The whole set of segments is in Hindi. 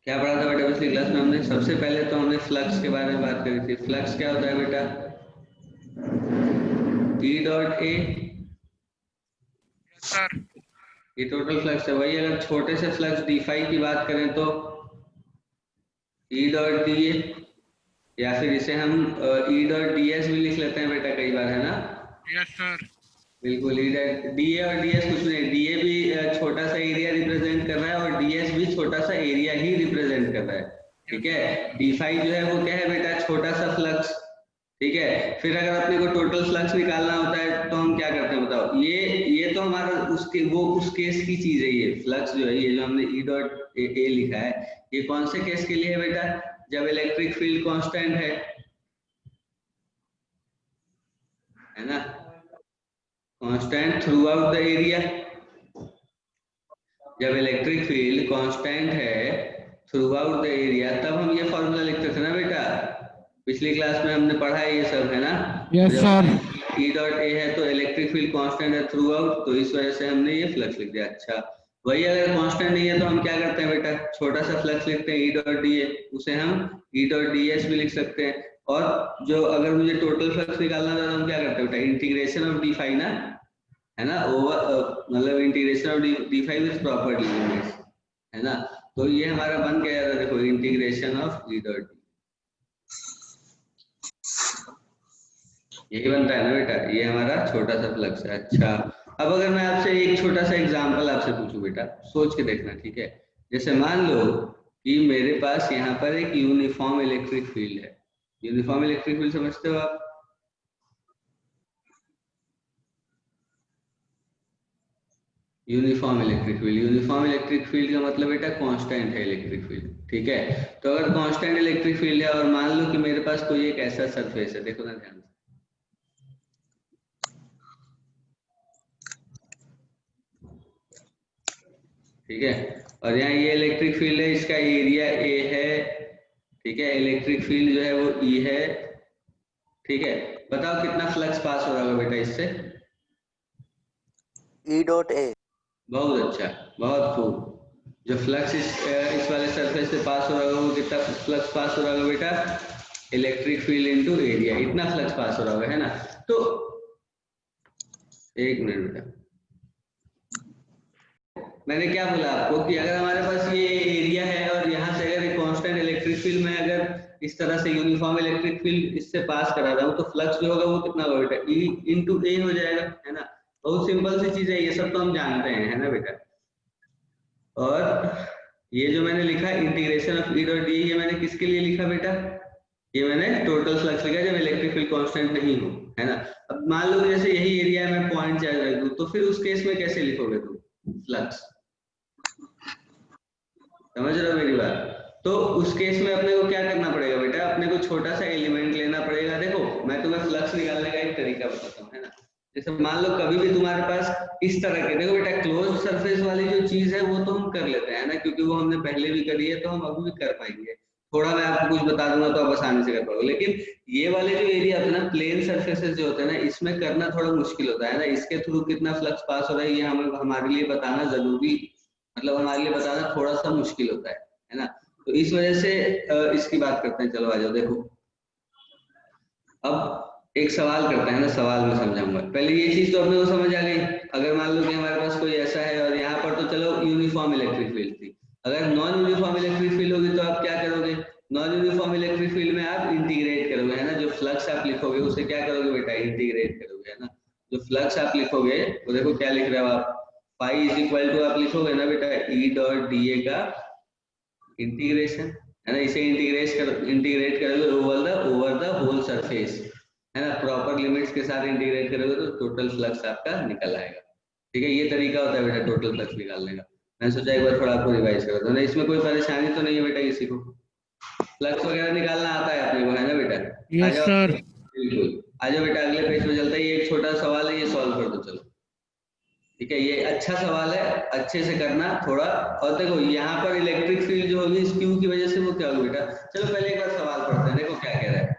क्या पढ़ा था बेटा पिछली क्लास में हमने? सबसे पहले तो हमने फ्लक्स के बारे में बात करी थी। फ्लक्स क्या होता है बेटा? ई डॉट ए, सर ये टोटल फ्लक्स है। वही अगर छोटे से फ्लक्स डी फाई की बात करें तो ई डॉट डी ए, या फिर इसे हम ई डॉट डी एस भी लिख लेते हैं बेटा कई बार, है ना? Yes sir. बिल्कुल, ई डॉट डी ए और डी एस कुछ नहीं, डी ए भी छोटा सा एरिया रिप्रेजेंट कर रहा है और डी एस भी छोटा सा एरिया ही रिप्रेजेंट कर रहा है। ठीक है, डी फाई जो है वो क्या है बेटा? छोटा सा फ्लक्स। ठीक है, फिर अगर अपने को टोटल फ्लक्स निकालना होता है तो हम क्या करते हैं बताओ? ये तो हमारा उसके वो उस केस की चीज है। ये फ्लक्स जो है, ये जो हमने ई डॉट ए लिखा है, ये कौन से केस के लिए है बेटा? जब इलेक्ट्रिक फील्ड कांस्टेंट है ना, constant through out the area. जब इलेक्ट्रिक फील्ड कांस्टेंट है थ्रू आउट द एरिया, तब हम ये फॉर्मूला लिखते थे ना बेटा। पिछली क्लास में हमने पढ़ा है ये सब, है ना? Yes sir. E dot A है तो इलेक्ट्रिक फील्ड कांस्टेंट है थ्रू आउट, तो इस वजह से हमने ये फ्लक्स लिख दिया। अच्छा, वही अगर कांस्टेंट नहीं है तो हम क्या करते हैं बेटा? छोटा सा फ्लक्स लिखते हैं ई डॉट डी ए, उसे हम ई डॉट डी एस भी लिख सकते हैं। और जो अगर मुझे टोटल फ्लक्स निकालना था तो हम क्या करते हैं बेटा? इंटीग्रेशन ऑफ डी फाई ना, है ना? ओवर मतलब integration of D phi with proper limits, है ना? तो ये हमारा बन गया था, देखो, integration of E dot D, यही बनता है ना बेटा? ये हमारा छोटा सा फ्लक्स है। अच्छा, अब अगर मैं आपसे एक छोटा सा एग्जांपल आपसे पूछूं बेटा, सोच के देखना, ठीक है? जैसे मान लो कि मेरे पास यहाँ पर एक यूनिफॉर्म इलेक्ट्रिक फील्ड है। यूनिफॉर्म इलेक्ट्रिक फील्ड समझते हो आप? यूनिफॉर्म इलेक्ट्रिक फील्ड का मतलब बेटा कांस्टेंट है इलेक्ट्रिक फील्ड। ठीक है, तो अगर कांस्टेंट इलेक्ट्रिक फील्ड है और मान लो कि मेरे पास कोई एक ऐसा सरफेस है, देखो ना ध्यान से, ठीक है, और यहाँ ये इलेक्ट्रिक फील्ड है, इसका एरिया ए है। ठीक है, इलेक्ट्रिक फील्ड जो है वो ई है। ठीक है, बताओ कितना फ्लक्स पास हो रहा होगा बेटा इससे? E dot A. बहुत अच्छा, बहुत खूब। जो फ्लक्स इस वाले सरफेस से पास हो रहा होगा वो कितना फ्लक्स पास हो रहा होगा बेटा? इलेक्ट्रिक फील्ड इनटू एरिया, इतना फ्लक्स पास हो रहा होगा, है ना? तो एक मिनट बेटा, मैंने क्या बोला आपको कि अगर हमारे पास ये एरिया है और यहाँ से अगर कांस्टेंट इलेक्ट्रिक फील्ड में अगर इस तरह से यूनिफॉर्म इलेक्ट्रिक फील्ड इससे पास करा रहा हूँ तो फ्लक्स जो होगा वो कितना होगा बेटा? ई इंटू ए हो जाएगा, है ना? बहुत सिंपल सी चीज है, ये सब तो हम जानते हैं, है ना बेटा? और ये जो मैंने लिखा integration of E dot D, ये मैंने किसके लिए लिखा बेटा? ये मैंने टोटल फ्लक्स लिखा जब इलेक्ट्रिक फील्ड कांस्टेंट नहीं हो, है ना? अब मान लो जैसे यही एरिया में पॉइंट चार्ज रख दूं, तो फिर उस केस में कैसे लिखोगे तुम फ्लक्स? समझ रहे हो मेरी बात? तो उस केस में अपने को क्या करना पड़ेगा बेटा? अपने को छोटा सा एलिमेंट लेना पड़ेगा। देखो, मैं तुम्हें फ्लक्स निकालने का एक तरीका बताता हूँ, है ना? जैसे मान लो कभी भी तुम्हारे पास इस तरह के, देखो बेटा, क्लोज सरफेस वाली जो चीज है वो तो हम कर लेते हैं ना, क्योंकि वो हमने पहले भी करी है, तो हम अभी भी कर पाएंगे। थोड़ा मैं आपको कुछ बता दूंगा तो आप आसानी से कर पाओगे। लेकिन ये वाले जो एरिया होते हैं ना, प्लेन सरफेसेस जो होते हैं ना, इसमें करना थोड़ा मुश्किल होता है ना। इसके थ्रू कितना फ्लक्स पास हो रहा है ये हमें हमारे लिए बताना जरूरी, मतलब हमारे लिए बताना थोड़ा सा मुश्किल होता है ना? तो इस वजह से इसकी बात करते हैं। चलो आ जाओ, देखो अब एक सवाल करते हैं ना, सवाल में समझाऊंगा। पहले ये चीज तो अपने को समझ आ गई। अगर मान लो कि हमारे पास कोई ऐसा है और यहाँ पर तो चलो यूनिफॉर्म इलेक्ट्रिक फील्ड थी, अगर नॉन यूनिफॉर्म इलेक्ट्रिक फील्ड होगी तो आप क्या करोगे? नॉन यूनिफॉर्म इलेक्ट्रिक फील्ड में आप इंटीग्रेट करोगे, है ना? जो फ्लक्स आप लिखोगे उसे क्या करोगे बेटा? इंटीग्रेट करोगे, है ना? जो फ्लक्स आप लिखोगे वो देखो क्या लिख रहे हो आप? फाई इज इक्वल टू आप लिखोगे ना बेटा ई डॉट डी ए का इंटीग्रेशन, है ना? इसे इंटीग्रेट करोगे ओवर द होल सरफेस, है ना? प्रॉपर लिमिट्स के साथ इंटीग्रेट करोगे तो टोटल फ्लक्स आपका निकल आएगा। ठीक है, ये तरीका होता है बेटा टोटल फ्लक्स निकालने का। मैंने सोचा एक बार थोड़ा आपको रिवाइज कर दूं ना, इसमें कोई परेशानी तो नहीं है बेटा किसी को? फ्लक्स वगैरह निकालना आता है अपने को, है ना बेटा? आ यस जाओ, सर। बिल्कुल आ जाओ बेटा, अगले पेज पे चलता है। ये एक छोटा सवाल है, ये सॉल्व कर दो चलो। ठीक है, ये अच्छा सवाल है, अच्छे से करना थोड़ा। और देखो यहाँ पर इलेक्ट्रिक फील्ड जो होगी इस क्यू की वजह से वो क्या होगी बेटा? चलो पहले एक बार सवाल पढ़ते हैं, देखो क्या कह रहा है।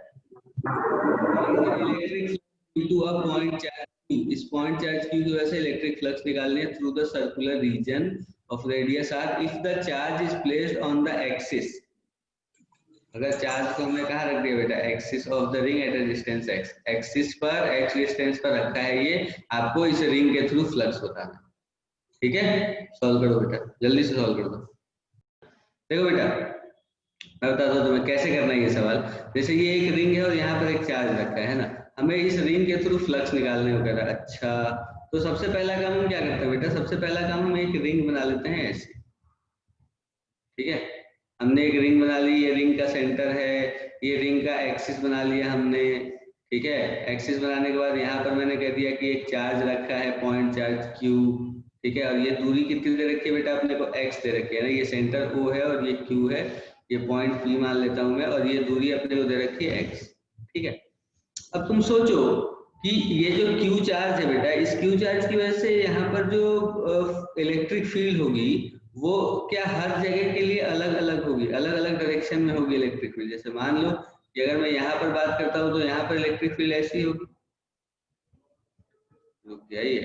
Electric to a point charge Q, इस पॉइंट चार्ज क्यू की वजह से इलेक्ट्रिक फ्लक्स निकालने through the circular region of radius r if the charge is placed on the axis। अगर चार्ज को हमने कहाँ रख दिया बेटा, axis of the ring at a distance x, axis पर x डिस्टेंस पर रखा है, ये आपको इस रिंग के थ्रू फ्लक्स बताना। ठीक है, सॉल्व करो बेटा, जल्दी से सॉल्व कर दो। देखो बेटा मैं बताता हूँ तुम्हें कैसे करना है ये सवाल। जैसे ये एक रिंग है और यहाँ पर एक चार्ज रखा है ना, हमें इस रिंग के थ्रू फ्लक्स निकालने को कह रहा है। अच्छा, तो सबसे पहला काम हम क्या करते हैं बेटा, सबसे पहला काम हम एक रिंग बना लेते हैं ऐसे। ठीक है, हमने एक रिंग बना ली, ये रिंग का सेंटर है, ये रिंग का एक्सिस बना लिया हमने। ठीक है, एक्सिस बनाने के बाद यहाँ पर मैंने कह दिया कि एक चार्ज रखा है, पॉइंट चार्ज Q। ठीक है, और ये दूरी कितनी दे रखी है बेटा अपने को, x दे रखी है ना, ये सेंटर O है और ये Q है, ये पॉइंट P मान लेता हूं मैं, और ये दूरी अपने को दे रखी है x। ठीक है, अब तुम सोचो कि ये जो Q चार्ज है बेटा, इस Q चार्ज की वजह से यहाँ पर जो इलेक्ट्रिक फील्ड होगी वो क्या हर जगह के लिए अलग अलग होगी, अलग अलग डायरेक्शन में होगी इलेक्ट्रिक फील्ड। जैसे मान लो कि अगर मैं यहाँ पर बात करता हूँ तो यहाँ पर इलेक्ट्रिक फील्ड ऐसी होगी। रुक जाइए,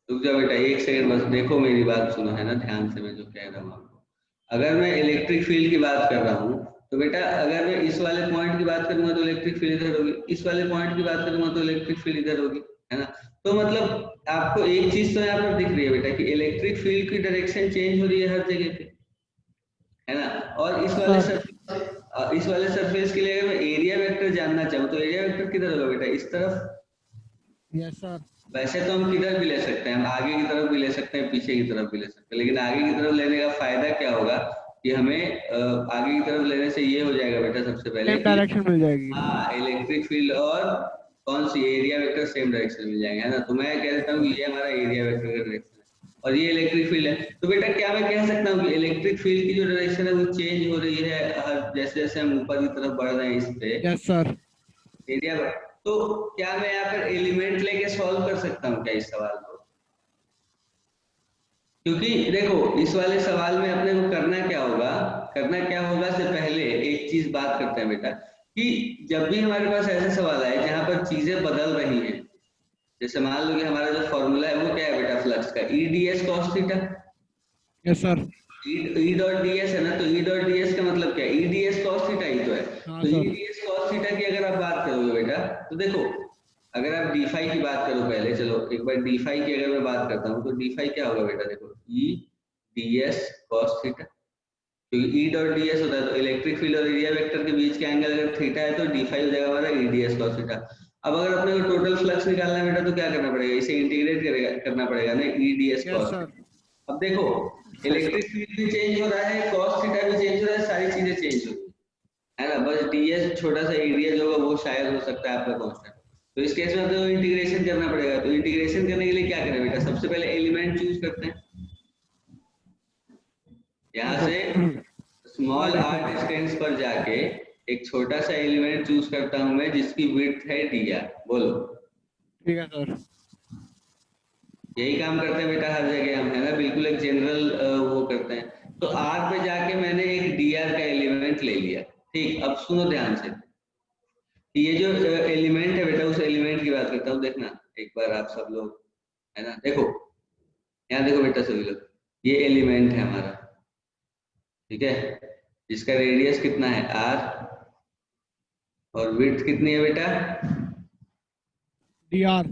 रुक जाओ बेटा एक सेकंड बस, देखो मेरी बात सुनो है ना ध्यान से, मैं जो कह रहा हूँ आपको। अगर मैं इलेक्ट्रिक फील्ड की बात कर रहा हूँ तो बेटा अगर मैं इस वाले पॉइंट की बात करूंगा तो इलेक्ट्रिक फील्ड इधर होगी, इस वाले पॉइंट की बात करूंगा तो इलेक्ट्रिक फील्ड इधर होगी, है ना। तो मतलब आपको एक चीज तो यहाँ पर दिख रही है बेटा कि इलेक्ट्रिक फील्ड की डायरेक्शन चेंज हो रही है हर जगह पे, है ना। और इस वाले सरफेस के लिए अगर मैं एरिया वेक्टर जानना चाहूँ तो एरिया वेक्टर किधर होगा बेटा, इस तरफ। Yes sir. वैसे तो हम किधर भी ले सकते हैं, हम आगे की तरफ भी ले सकते हैं, पीछे की तरफ भी ले सकते हैं, लेकिन आगे की तरफ लेने का फायदा क्या होगा कि हमें आगे की तरफ लेने से ये हो जाएगा बेटा सबसे पहले सेम कि डायरेक्शन मिल जाएगी। हाँ इलेक्ट्रिक फील्ड और कौन सी एरिया वेक्टर सेम डायरेक्शन मिल जाएंगे, है ना। तो मैं कह देता हूँ ये हमारा एरिया वेक्टर का डायरेक्शन है और ये इलेक्ट्रिक फील्ड है। तो बेटा क्या मैं कह सकता हूँ कि इलेक्ट्रिक फील्ड की जो डायरेक्शन है वो चेंज हो रही है हर जैसे जैसे हम ऊपर की तरफ बढ़ रहे हैं इस पे यस सर। एरिया। तो क्या मैं यहाँ पर एलिमेंट लेके सॉल्व कर सकता हूँ क्या इस सवाल को, क्योंकि देखो इस वाले सवाल में अपने को करना क्या होगा से पहले एक चीज बात करते हैं बेटा कि जब भी हमारे पास ऐसे सवाल आए जहां पर चीजें बदल रही हैं, जैसे मान लो कि हमारा जो फॉर्मूला है वो क्या है बेटा फ्लक्स का, ई D S cos theta. Yes sir. E dot d S है ना, तो ई डॉट डी एस का मतलब क्या है, E D S cos theta ही तो है। हाँ तो E sir. D S cos theta की अगर आप बात करोगे बेटा तो देखो अगर आप डी फाई की बात करो पहले, चलो एक बार डी फाई की अगर मैं बात करता हूँ तो डी फाई क्या होगा बेटा, देखो ई डी एस कॉस थीटा, क्योंकि ई डॉट डी एस होता है तो इलेक्ट्रिक फील्ड और एरिया वेक्टर के बीच का एंगल अगर थीटा है तो डी फाई हो जाएगा हमारा ई डी एस कॉस थीटा। अब अगर अपने को टोटल फ्लक्स निकालना है बेटा तो क्या करना पड़ेगा, इसे इंटीग्रेट करना पड़ेगा ना, ई D S yes cos. Sir. अब देखो इलेक्ट्रिक फील्ड भी चेंज हो रहा है, कॉस थीटा भी चेंज हो रहा है, सारी चीजें चेंज हो रही है ना, बस ds छोटा सा एरिया जो होगा वो शायद हो सकता है आपका कांस्टेंट। तो इस केस में तो इंटीग्रेशन करना पड़ेगा, तो इंटीग्रेशन करने के लिए क्या करें बेटा, सबसे पहले एलिमेंट चूज करते हैं, यहाँ से स्मॉल r डिस्टेंस पर जाके एक छोटा सा एलिमेंट चूज करता हूं मैं जिसकी विड्थ है dr। बोलो ठीक है सर। यही काम करते हैं बेटा हर जगह हम, है ना, बिल्कुल एक जनरल वो करते हैं। तो r पे जाके मैंने एक dr का एलिमेंट ले लिया। ठीक, अब सुनो ध्यान से, ये जो एलिमेंट है बेटा उस एलिमेंट की बात करता हूँ, देखना एक बार आप सब लोग, है ना, देखो यहाँ देखो बेटा सभी लोग, ये एलिमेंट है हमारा, ठीक है, जिसका रेडियस कितना है r और विड्थ कितनी है बेटा डी आर।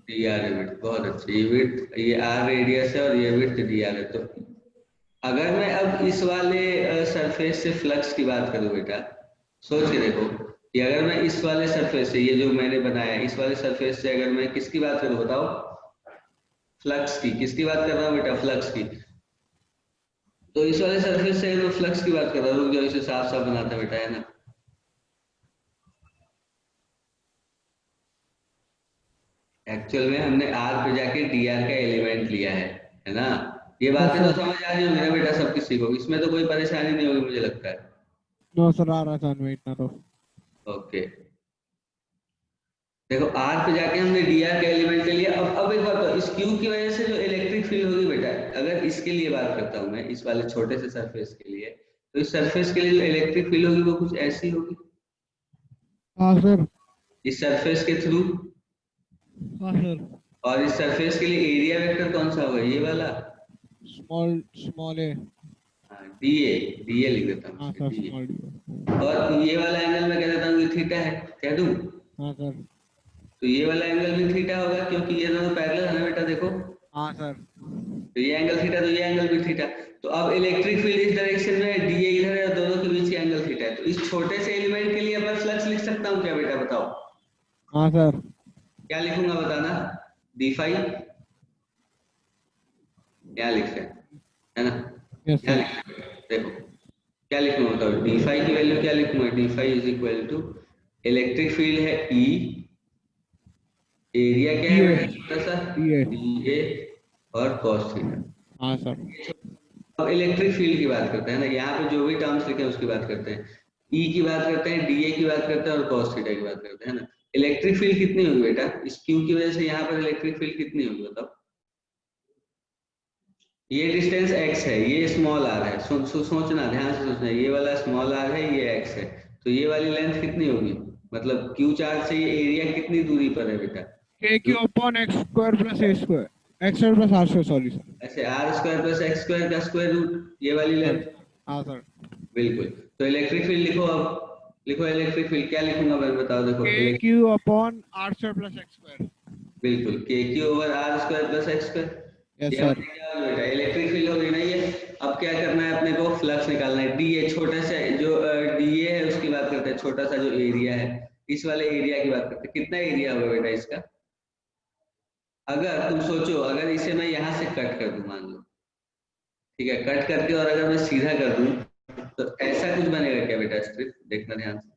dr है विड्थ, बहुत अच्छे, ये विड्थ ये r रेडियस है और ये विड्थ dr है। तो अगर मैं अब इस वाले सरफेस से फ्लक्स की बात करूं बेटा, सोच के देखो कि अगर मैं इस वाले सरफेस से, ये जो मैंने बनाया है इस वाले सरफेस से अगर मैं किसकी बात करूं बताओ, फ्लक्स की, किसकी बात कर रहा हूँ बेटा, फ्लक्स की। तो इस वाले सरफेस से मैं फ्लक्स की बात कर रहा हूँ, जो इसे साफ साफ बनाता बेटा, है ना। एक्चुअल में हमने r पे जाके dr का एलिमेंट लिया है ना। ये बातें तो समझ आ रही होगी ना बेटा सब किसी को, इसमें तो कोई परेशानी नहीं होगी मुझे लगता है। नो सर, आ रहा था में इतना तो। ओके, देखो r पे जाके हमने dr का एलिमेंट ले लिया। अब एक बात, तो इस q की वजह से जो इलेक्ट्रिक फील्ड होगी बेटा, अगर इसके लिए बात करता हूं मैं, इस वाले छोटे से सरफेस के लिए, तो इस सरफेस के लिए जो इलेक्ट्रिक फील्ड होगी वो कुछ ऐसी होगी, हाँ सर। इस सरफेस के थ्रू। हाँ सर। और इस सरफेस के लिए एरिया वेक्टर कौन सा होगा, ये वाला। Small A. डी ए लिख देता हूँ हाँ इसके, सर, डी स्मॉल डी। ए। और ये वाला एंगल मैं कह देता हूँ कि थीटा है, कह दूं? हाँ सर। तो ये वाला एंगल भी थीटा होगा, क्योंकि ये दोनों पैरेलल है ना बेटा, देखो। हाँ सर। तो ये एंगल थीटा, तो ये एंगल भी थीटा। तो अब इलेक्ट्रिक फील्ड इस डायरेक्शन में है, डी ए इधर है, और दोनों के बीच का एंगल थीटा है। तो इस छोटे से एलिमेंट के लिए अब फ्लक्स लिख सकता हूँ क्या बेटा, बताओ? हाँ सर। क्या लिखूंगा बताना? डी फाई, क्या लिख रहे हैं, है ना? यस क्या सर। लिख रहे हैं? देखो क्या लिखूंगा बताओ, डी फाई की वैल्यू क्या लिखूंगा? D phi is equal to electric field है ई, एरिया क्या डी है ए। बेटा छोटा सा, डी ए। डी ए, और कॉस थीटा। हाँ सर। अब इलेक्ट्रिक फील्ड की बात करते हैं ना, यहाँ पे जो भी टर्म्स लिखे हैं उसकी बात करते हैं। ई की बात करते हैं, डीए की बात करते हैं, और कॉस थीटा की बात करते हैं ना। इलेक्ट्रिक फील्ड कितनी होगी बेटा इस क्यू की वजह से, यहाँ पर इलेक्ट्रिक फील्ड कितनी होगी बताओ? ये डिस्टेंस x है, ये स्मॉल r है, सोचना, ध्यान से सोचना, ये वाला स्मॉल r है, ये x है। तो ये वाली लेंथ कितनी होगी, मतलब क्यू चार्ज से ये एरिया कितनी दूरी पर है बेटा? K Q upon x square plus a square, x square plus r square, sorry sir. ऐसे r square plus x square का स्क्वायर रूट, ये वाली सर। लेंथ। हाँ सर। बिल्कुल। तो इलेक्ट्रिक फील्ड लिखो, अब लिखो इलेक्ट्रिक फील्ड, क्या लिखूंगा मैं बताओ? देखो K Q upon R square plus x square. बिल्कुल, K Q over are square plus x square. Yes ये सर। हमारी क्या होगी बेटा, इलेक्ट्रिक फील्ड हो गई ना ये। अब क्या करना है अपने को, फ्लक्स निकालना है। डी ए छोटे से जो डी ए है उसकी बात करते हैं, छोटा सा जो एरिया है, इस वाले एरिया की बात करते हैं। कितना एरिया होगा बेटा इसका? अगर तुम सोचो, अगर इसे मैं यहाँ से कट कर दूं मान लो, ठीक है, कट करके, और अगर मैं सीधा कर दूं, तो ऐसा कुछ बनेगा क्या बेटा स्ट्रिप? देखना ध्यान से।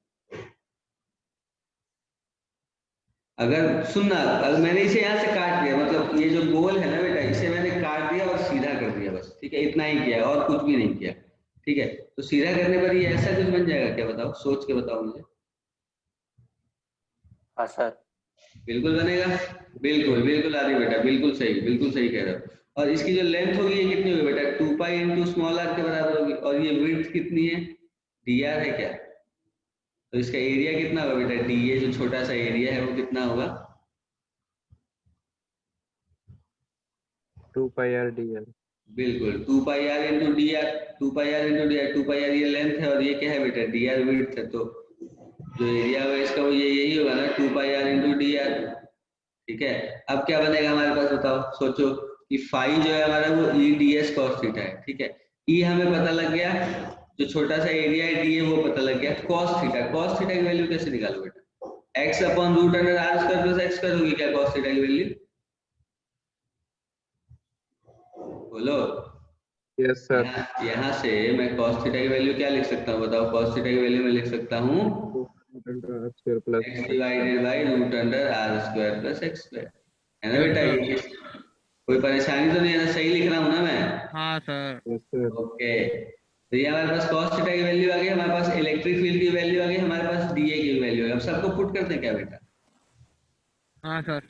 अगर सुनना, अगर मैंने इसे यहाँ से काट दिया, मतलब ये जो गोल है ना बेटा, इसे मैंने काट दिया और सीधा कर दिया, बस, ठीक है, इतना ही किया और कुछ भी नहीं किया। ठीक है, तो सीधा करने पर ये ऐसा कुछ बन जाएगा क्या, बताओ, सोच के बताओ मुझे। हाँ सर। बिल्कुल बनेगा, बिल्कुल बिल्कुल आदि बेटा, बिल्कुल सही कह रहे हो। और इसकी जो लेंथ होगी ये कितनी होगी बेटा? 2 पाई इंटू स्मॉल आर के बराबर होगी। और ये विड्थ कितनी है? डी आर है क्या? तो इसका एरिया कितना होगा बेटा? डी ए जो छोटा सा एरिया है वो कितना होगा? 2 पाई आर डी एल। बिल्कुल 2 pi r into d r, 2 pi r into d r. 2 pi r ये लेंथ है, और ये क्या है बेटा? डी आर विड्थ है। तो जो एरिया होगा इसका वो ये यही होगा ना, 2 pi r into d are. ठीक है, अब क्या बनेगा हमारे पास, बताओ, सोचो कि फाई जो है हमारा वो ई डी एस कॉस थीटा है। ठीक है, ई हमें पता लग गया, जो छोटा सा एरिया है डी ए वो पता लग गया। कॉस थीटा की वैल्यू कैसे निकालो बेटा? X upon root under are square plus x square होगी क्या कॉस थीटा की वैल्यू? बोलो। Yes sir. यहाँ से मैं cos थीटा की वैल्यू क्या लिख सकता हूँ बताओ? cos थीटा की वैल्यू मैं लिख सकता हूँ x divided by root under are square plus x square, है ना बेटा? ये कोई परेशानी तो नहीं है ना? सही लिख रहा हूँ ना मैं? हाँ सर। Yes sir. ओके, तो ये हमारे पास cos थीटा की वैल्यू आ गई, हमारे पास इलेक्ट्रिक फील्ड की वैल्यू आ गई, हमारे पास डीए की वैल्यू आ गई। अब सबको पुट करते हैं क्या बेटा? हाँ सर।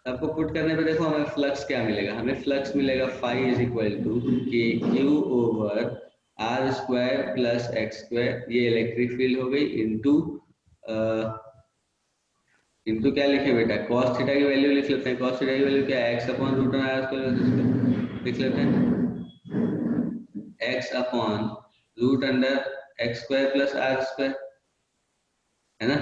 सबको पुट करने पे देखो हमें फ्लक्स क्या मिलेगा, हमें फ्लक्स मिलेगा phi is equal to k Q over are square plus x square, ये इलेक्ट्रिक फील्ड हो गई, इनटू इनटू क्या लिखे बेटा? cos थीटा की वैल्यू लिख लेते हैं। cos थीटा की वैल्यू क्या है? x upon root r square लिख लेते हैं, x upon root under x square plus r square, है ना?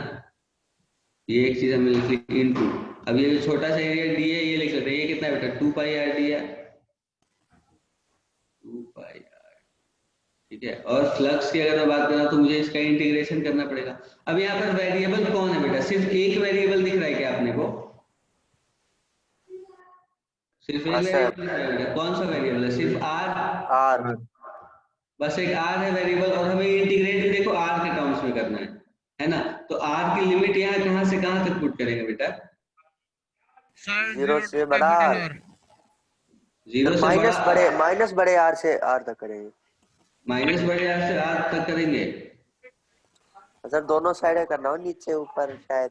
ये एक चीज हमने लिख ली, इनटू अब ये जो छोटा सा एरिया डी है ये लिख लेते हैं, ये कितना है बेटा? 2 पाई आर डी है, 2 पाई आर। ठीक है, और फ्लक्स की अगर मैं बात करूं तो मुझे इसका इंटीग्रेशन करना पड़ेगा। अब यहाँ पर वेरिएबल कौन है बेटा? सिर्फ एक वेरिएबल दिख रहा है क्या अपने को? सिर्फ एक हाँ वेरिएबल सर। दिख रहा है बेटा? कौन सा वेरिएबल है? सिर्फ आर, आर। बस एक आर है वेरिएबल, और हमें इंटीग्रेट भी देखो आर के टर्म्स में करना है ना? तो आर की लिमिट यहाँ कहाँ से कहाँ तक पुट करेंगे बेटा? सर 0 से बड़ा कैपिटल आर। आर। जीरो से माइनस बड़े आर से आर तक करेंगे। माइनस बड़े आर से आर तक करेंगे। सर दोनों साइड करना हो, नीचे ऊपर शायद।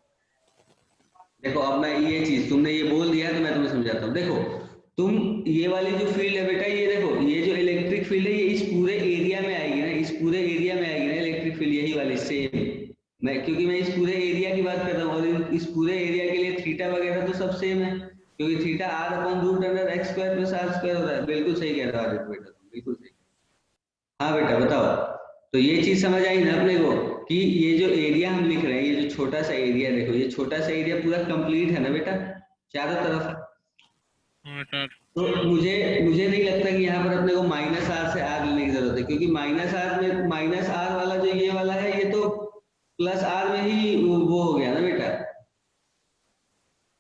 देखो अब मैं ये चीज तुमने ये बोल दिया तो मैं तुम्हें समझाता हूँ। देखो तुम ये वाली जो फील्ड है बेटा, ये देखो ये जो इलेक्ट्रिक फील्ड है ये इस पूरे एरिया में आएगी ना, इस पूरे एरिया में आएगी ना इलेक्ट्रिक फील्ड, यही वाली सेम। मैं क्योंकि मैं इस पूरे एरिया की बात कर रहा हूँ, और इस पूरे एरिया के लिए थीटा वगैरह तो सब सेम है। क्योंकि theta r upon root under x square plus r square होता है। बिल्कुल सही कह रहे हो आदित्य बेटा, तुम बिल्कुल सही। हाँ बेटा बताओ। तो ये चीज समझ आई ना अपने को कि ये जो एरिया हम लिख रहे हैं, ये जो छोटा सा एरिया देखो, ये छोटा सा एरिया पूरा कंप्लीट है ना बेटा, चारों तरफ। हाँ सर। तो मुझे मुझे नहीं लगता कि यहाँ पर अपने को माइनस आर से आर लेने की जरूरत है, क्योंकि माइनस आर में माइनस आर वाला जो ये वाला है, ये तो प्लस आर में ही वो हो गया ना बेटा,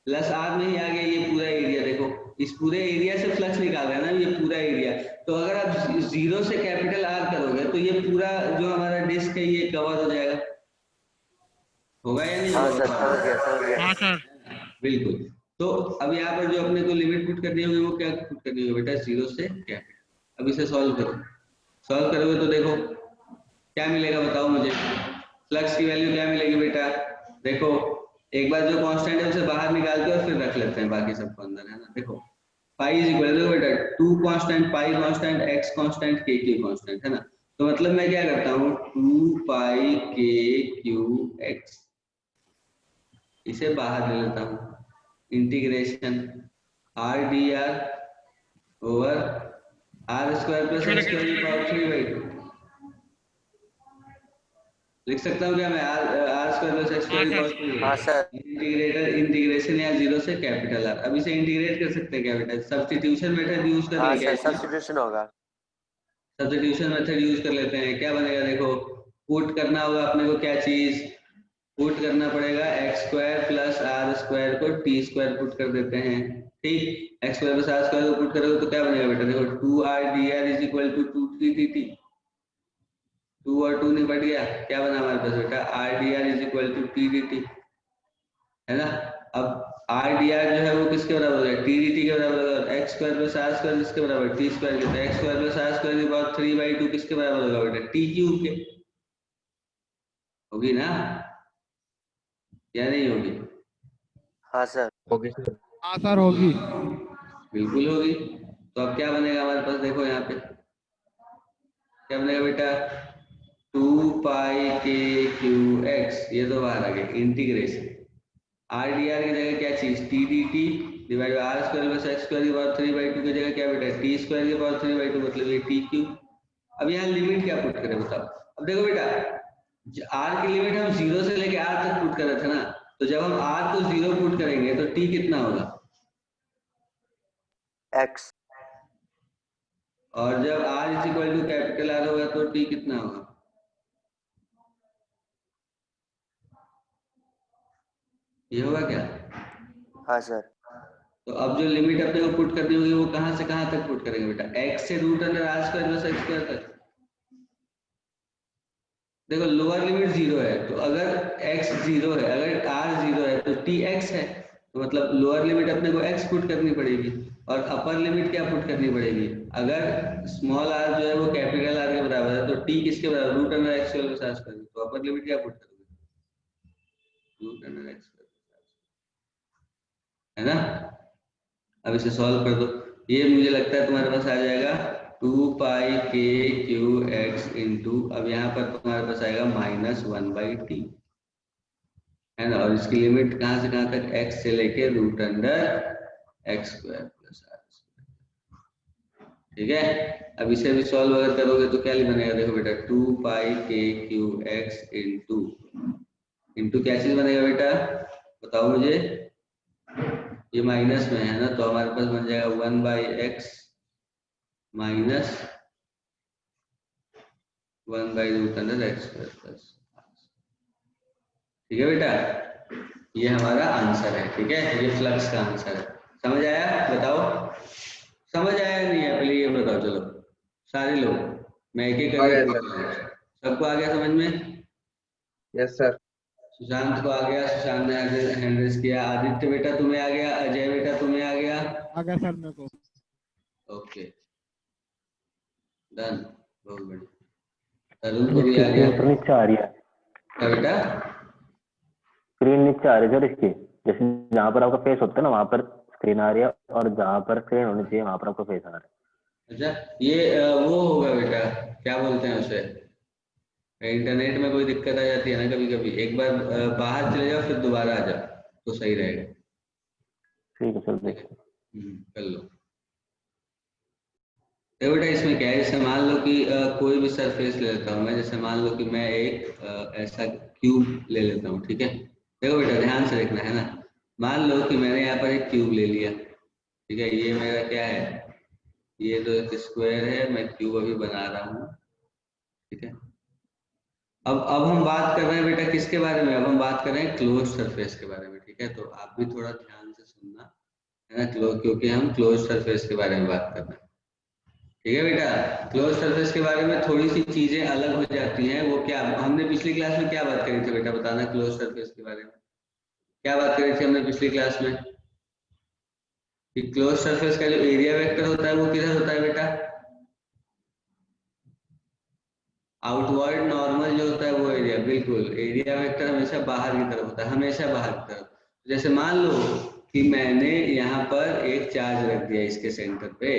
प्लस आर में ही आ गया ये पूरा एरिया। देखो इस पूरे एरिया से फ्लक्स निकाल रहे हैं ना, ये पूरा एरिया। तो अगर आप जीरो से कैपिटल आर करोगे तो ये पूरा जो हमारा डिस्क है ये कवर हो जाएगा, होगा या नहीं हाँ होगा सर, समझ गया समझ गया। हाँ सर। बिल्कुल। तो अब यहाँ पर जो अपने को लिमिट पुट करनी होगी वो क्या पुट करनी होगी बेटा, जीरो से कैपिटल। अब इसे सॉल्व करो, सॉल्व करोगे तो देखो क्या मिलेगा, बताओ मुझे। फ्लक्स की वैल्यू क्या मिलेगी बेटा, देखो एक बार जो कांस्टेंट है उसे बाहर निकाल के और फिर रख लेते हैं बाकी सबको अंदर, है ना। देखो पाई इज इक्वल टू बेटा two constant, pi constant, x constant, k q constant, है ना। तो मतलब मैं क्या करता हूँ, टू पाई के क्यू एक्स, इसे बाहर ले लेता हूँ, integration r d r over are square plus x square की पावर 3/2 लिख सकता हूँ क्या मैं, आर स्क्वायर प्लस एक्स हाँ स्क्वायर की सर। पावर 3/2। हाँ सर। इंटीग्रेटर इंटीग्रेशन या जीरो से कैपिटल आर। अब इसे इंटीग्रेट कर सकते हैं क्या बेटा, सब्स्टिट्यूशन मेथड यूज कर हाँ ले क्या सर, इसमें, सब्स्टिट्यूशन होगा। सब्स्टिट्यूशन मेथड यूज कर लेते हैं। क्या बनेगा देखो, पुट करना होगा अपने को क्या चीज, पुट करना पड़ेगा x square plus r square को टी स्क्वायर पुट कर देते हैं, ठीक। X square plus r square को पुट करोगे तो क्या बनेगा बेटा, देखो two r d r is equal to two t t t, two और टू निपट गया, क्या बना हमारे पास बेटा, r d r is equal to t d t, है ना। अब आर डी आर जो है वो किसके बराबर है, टी डी टी के बराबर होगा। X square plus r square किसके बराबर, टी स्क्वायर के। X square plus r square की पावर 3/2 किसके बराबर होगा बेटा, टी क्यूब के, होगी ना या नहीं होगी, हाँ सर। होगी सर। हाँ सर होगी। बिल्कुल होगी। तो अब क्या बनेगा हमारे पास, देखो यहाँ पे क्या बनेगा बेटा, टू पाई के क्यू एक्स, ये तो बाहर आ गया, इंटीग्रेशन आर डी आर की जगह क्या चीज, t d t divide by r square plus x square की पावर 3/2 की जगह क्या बेटा, टी स्क्वायर की पावर 3/2, मतलब ये टी क्यूब। अब यहाँ लिमिट क्या पुट करें बताओ। अब देखो बेटा आर की लिमिट हम जीरो से लेके आर तक पुट कर रहे थे ना, तो जब हम आर को जीरो पुट करेंगे तो टी कितना होगा, एक्स। और जब r is equal to capital r होगा तो टी कितना होगा, ये होगा क्या। हाँ सर। तो अब जो लिमिट अपने को पुट करनी होगी वो कहां से कहां तक पुट करेंगे बेटा, एक्स से root under are square plus x square तक। देखो लोअर लिमिट जीरो है, तो अगर x जीरो है, अगर r जीरो है तो t x है, तो मतलब लोअर लिमिट अपने को x पुट करनी पड़ेगी, और अपर लिमिट क्या पुट करनी पड़ेगी, अगर स्मॉल r जो है वो कैपिटल R के बराबर है तो t किसके बराबर, root under x square plus r square. तो अपर लिमिट क्या पुट करोगे, रूट अंडर एक्स स्क्वायर, है ना। अब इसे सॉल्व कर दो, ये मुझे लगता है तुम्हारे पास आ जाएगा टू पाई के क्यू एक्स इंटू, अब यहाँ पर तुम्हारे पास आएगा -1/t, है ना। और इसकी लिमिट कहाँ से कहाँ तक, x से लेके root under x square plus r square, ठीक है। अब इसे भी सॉल्व अगर करोगे तो क्या बनेगा, देखो बेटा टू पाई के क्यू एक्स इंटू, इंटू क्या चीज बनेगा बेटा बताओ मुझे, ये माइनस में है ना, तो हमारे पास बन जाएगा 1/x माइनस 1/रूट अंडर एक्स स्क्वायर प्लस, ठीक है बेटा, ये हमारा आंसर है, ठीक है। ये फ्लक्स का आंसर है, समझ आया बताओ, समझ आया नहीं है पहले ये बताओ, चलो सारे लोग, मैं एक एक आ गया करके सर। पूछ रहा हूँ। सबको आ गया समझ में, यस सर। सुशांत को आ गया, सुशांत ने आगे हैंड रेज किया, आदित्य बेटा तुम्हें आ गया, अजय बेटा तुम्हें आ गया, आ गया सर मेरे को। ओके डन, बहुत बढ़िया। तरुण को भी आ गया, स्क्रीन नीचे आ रही है, क्या बेटा, स्क्रीन नीचे आ रही है सर इसकी, जैसे जहाँ पर आपका फेस होता है ना वहाँ पर स्क्रीन आ रही है, और जहाँ पर स्क्रीन होनी चाहिए वहाँ पर आपका फेस आ रहा है। अच्छा ये वो होगा बेटा, क्या बोलते हैं उसे, इंटरनेट में कोई दिक्कत आ जाती है ना कभी कभी, एक बार बाहर चले जाओ फिर दोबारा आ जाओ तो सही रहेगा। ठीक है सर देखते हैं। कर लो। देखो बेटा इसमें क्या है, जैसे मान लो कि कोई भी सरफेस ले लेता हूँ मैं, जैसे मान लो कि मैं एक ऐसा क्यूब ले लेता हूँ, ठीक है। देखो बेटा ध्यान से देखना है ना, मान लो कि मैंने यहाँ पर एक क्यूब ले लिया, ठीक है। ये मेरा क्या है, ये तो एक स्क्वायर है, मैं क्यूब अभी बना रहा हूँ, ठीक है। अब हम बात कर रहे हैं बेटा किसके बारे में, अब हम बात कर रहे हैं क्लोज सरफेस के बारे में, ठीक है। तो आप भी थोड़ा ध्यान से सुनना है ना, क्योंकि हम क्लोज सरफेस के बारे में बात कर रहे हैं, ठीक है बेटा। क्लोज सरफेस के बारे में थोड़ी सी चीजें अलग हो जाती हैं, वो क्या, हमने पिछली क्लास में क्या बात करी थी बेटा, बताना। क्लोज सरफेस के बारे में क्या बात करी थी हमने पिछली क्लास में, कि क्लोज सरफेस का जो एरिया वेक्टर होता है वो किधर होता है बेटा, आउटवर्ड नॉर्मल जो होता है वो एरिया, बिल्कुल। एरिया वेक्टर हमेशा बाहर की तरफ होता है, हमेशा बाहर की तरफ। जैसे मान लो कि मैंने यहाँ पर एक चार्ज रख दिया इसके सेंटर पे,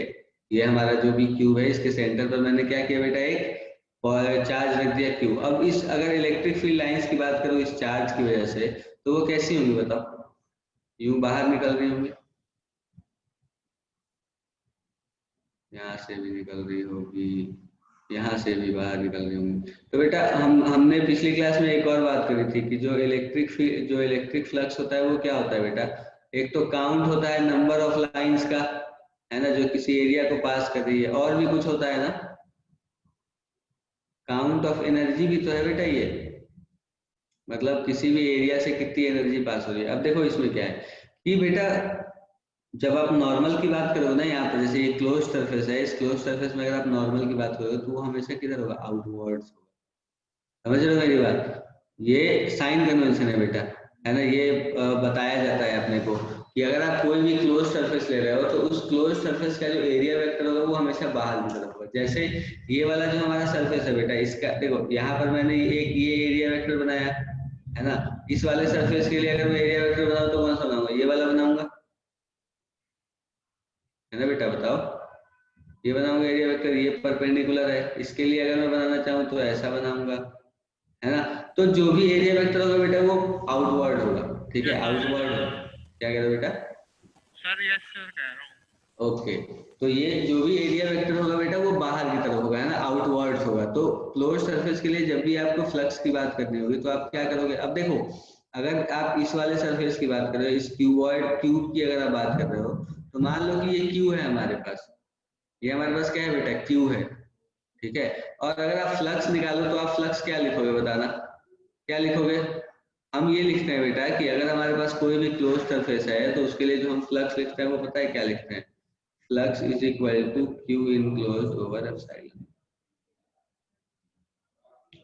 ये हमारा जो भी क्यूब है इसके सेंटर पर मैंने क्या किया बेटा, एक चार्ज रख दिया क्यूब। अब इस अगर इलेक्ट्रिक फील्ड लाइंस की बात करूँ इस चार्ज की वजह से, तो वो कैसी होंगी बताओ, यूं बाहर निकल रही होंगी, यहाँ से भी निकल रही होगी, यहाँ से भी बाहर निकल रही होंगी। तो बेटा हमने पिछली क्लास में एक और बात करी थी कि जो इलेक्ट्रिक फ्लक्स होता है वो क्या होता है बेटा, एक तो काउंट होता है नंबर ऑफ लाइंस का, है ना, जो किसी एरिया को पास कर रही है, और भी कुछ होता है ना, काउंट ऑफ एनर्जी भी तो है बेटा ये, मतलब किसी भी एरिया से कितनी एनर्जी पास हो रही है। अब देखो इसमें क्या है कि बेटा जब आप नॉर्मल की बात करोगे ना, यहाँ पर जैसे ये क्लोज सरफेस है, इस क्लोज सरफेस में अगर आप नॉर्मल की बात करोगे तो वो हमेशा किधर होगा, आउटवर्ड्स होगा। समझ रहे हो मेरी बात, ये साइन कन्वेंशन है बेटा, है ना। ये बताया जाता है अपने को कि अगर आप कोई भी क्लोज सरफेस ले रहे हो तो उस क्लोज सरफेस का जो एरिया वेक्टर होगा वो हमेशा बाहर की तरफ होगा। जैसे ये वाला जो हमारा सरफेस है बेटा, इसका देखो यहाँ पर मैंने एक ये एरिया वेक्टर बनाया है ना, इस वाले सरफेस के लिए अगर मैं एरिया वेक्टर बनाऊं तो कौन सा बनाऊंगा, ये वाला बनाऊंगा, है ना बेटा। बताओ, ये बनाऊंगा एरिया वेक्टर, ये परपेंडिकुलर है, इसके लिए अगर मैं बनाना चाहूँ तो ऐसा बनाऊंगा, है ना। तो जो भी एरिया वेक्टर होगा बेटा वो आउटवर्ड होगा, ठीक है, आउटवर्ड होगा। क्या कह रहे हो बेटा, सर यस सर कह रहा हूँ। ओके। तो ये जो भी एरिया वेक्टर होगा बेटा वो बाहर की तरफ होगा, है ना, आउटवर्ड्स होगा। तो क्लोज सरफेस के लिए जब भी आपको फ्लक्स की बात करनी होगी तो आप क्या करोगे, अब देखो अगर आप इस वाले सरफेस की बात कर रहे हो, इस क्यूब की अगर आप बात कर रहे हो, तो मान लो कि ये क्यू है हमारे पास, ये हमारे पास क्या है बेटा, क्यू है, ठीक है। और अगर आप फ्लक्स निकालो तो आप फ्लक्स क्या लिखोगे बताना, क्या लिखोगे। हम ये लिखते हैं बेटा कि अगर हमारे पास कोई भी क्लोज सरफेस है तो उसके लिए जो हम फ्लक्स लिखते हैं वो पता है क्या लिखते हैं, flux is equal to q enclosed over epsilon.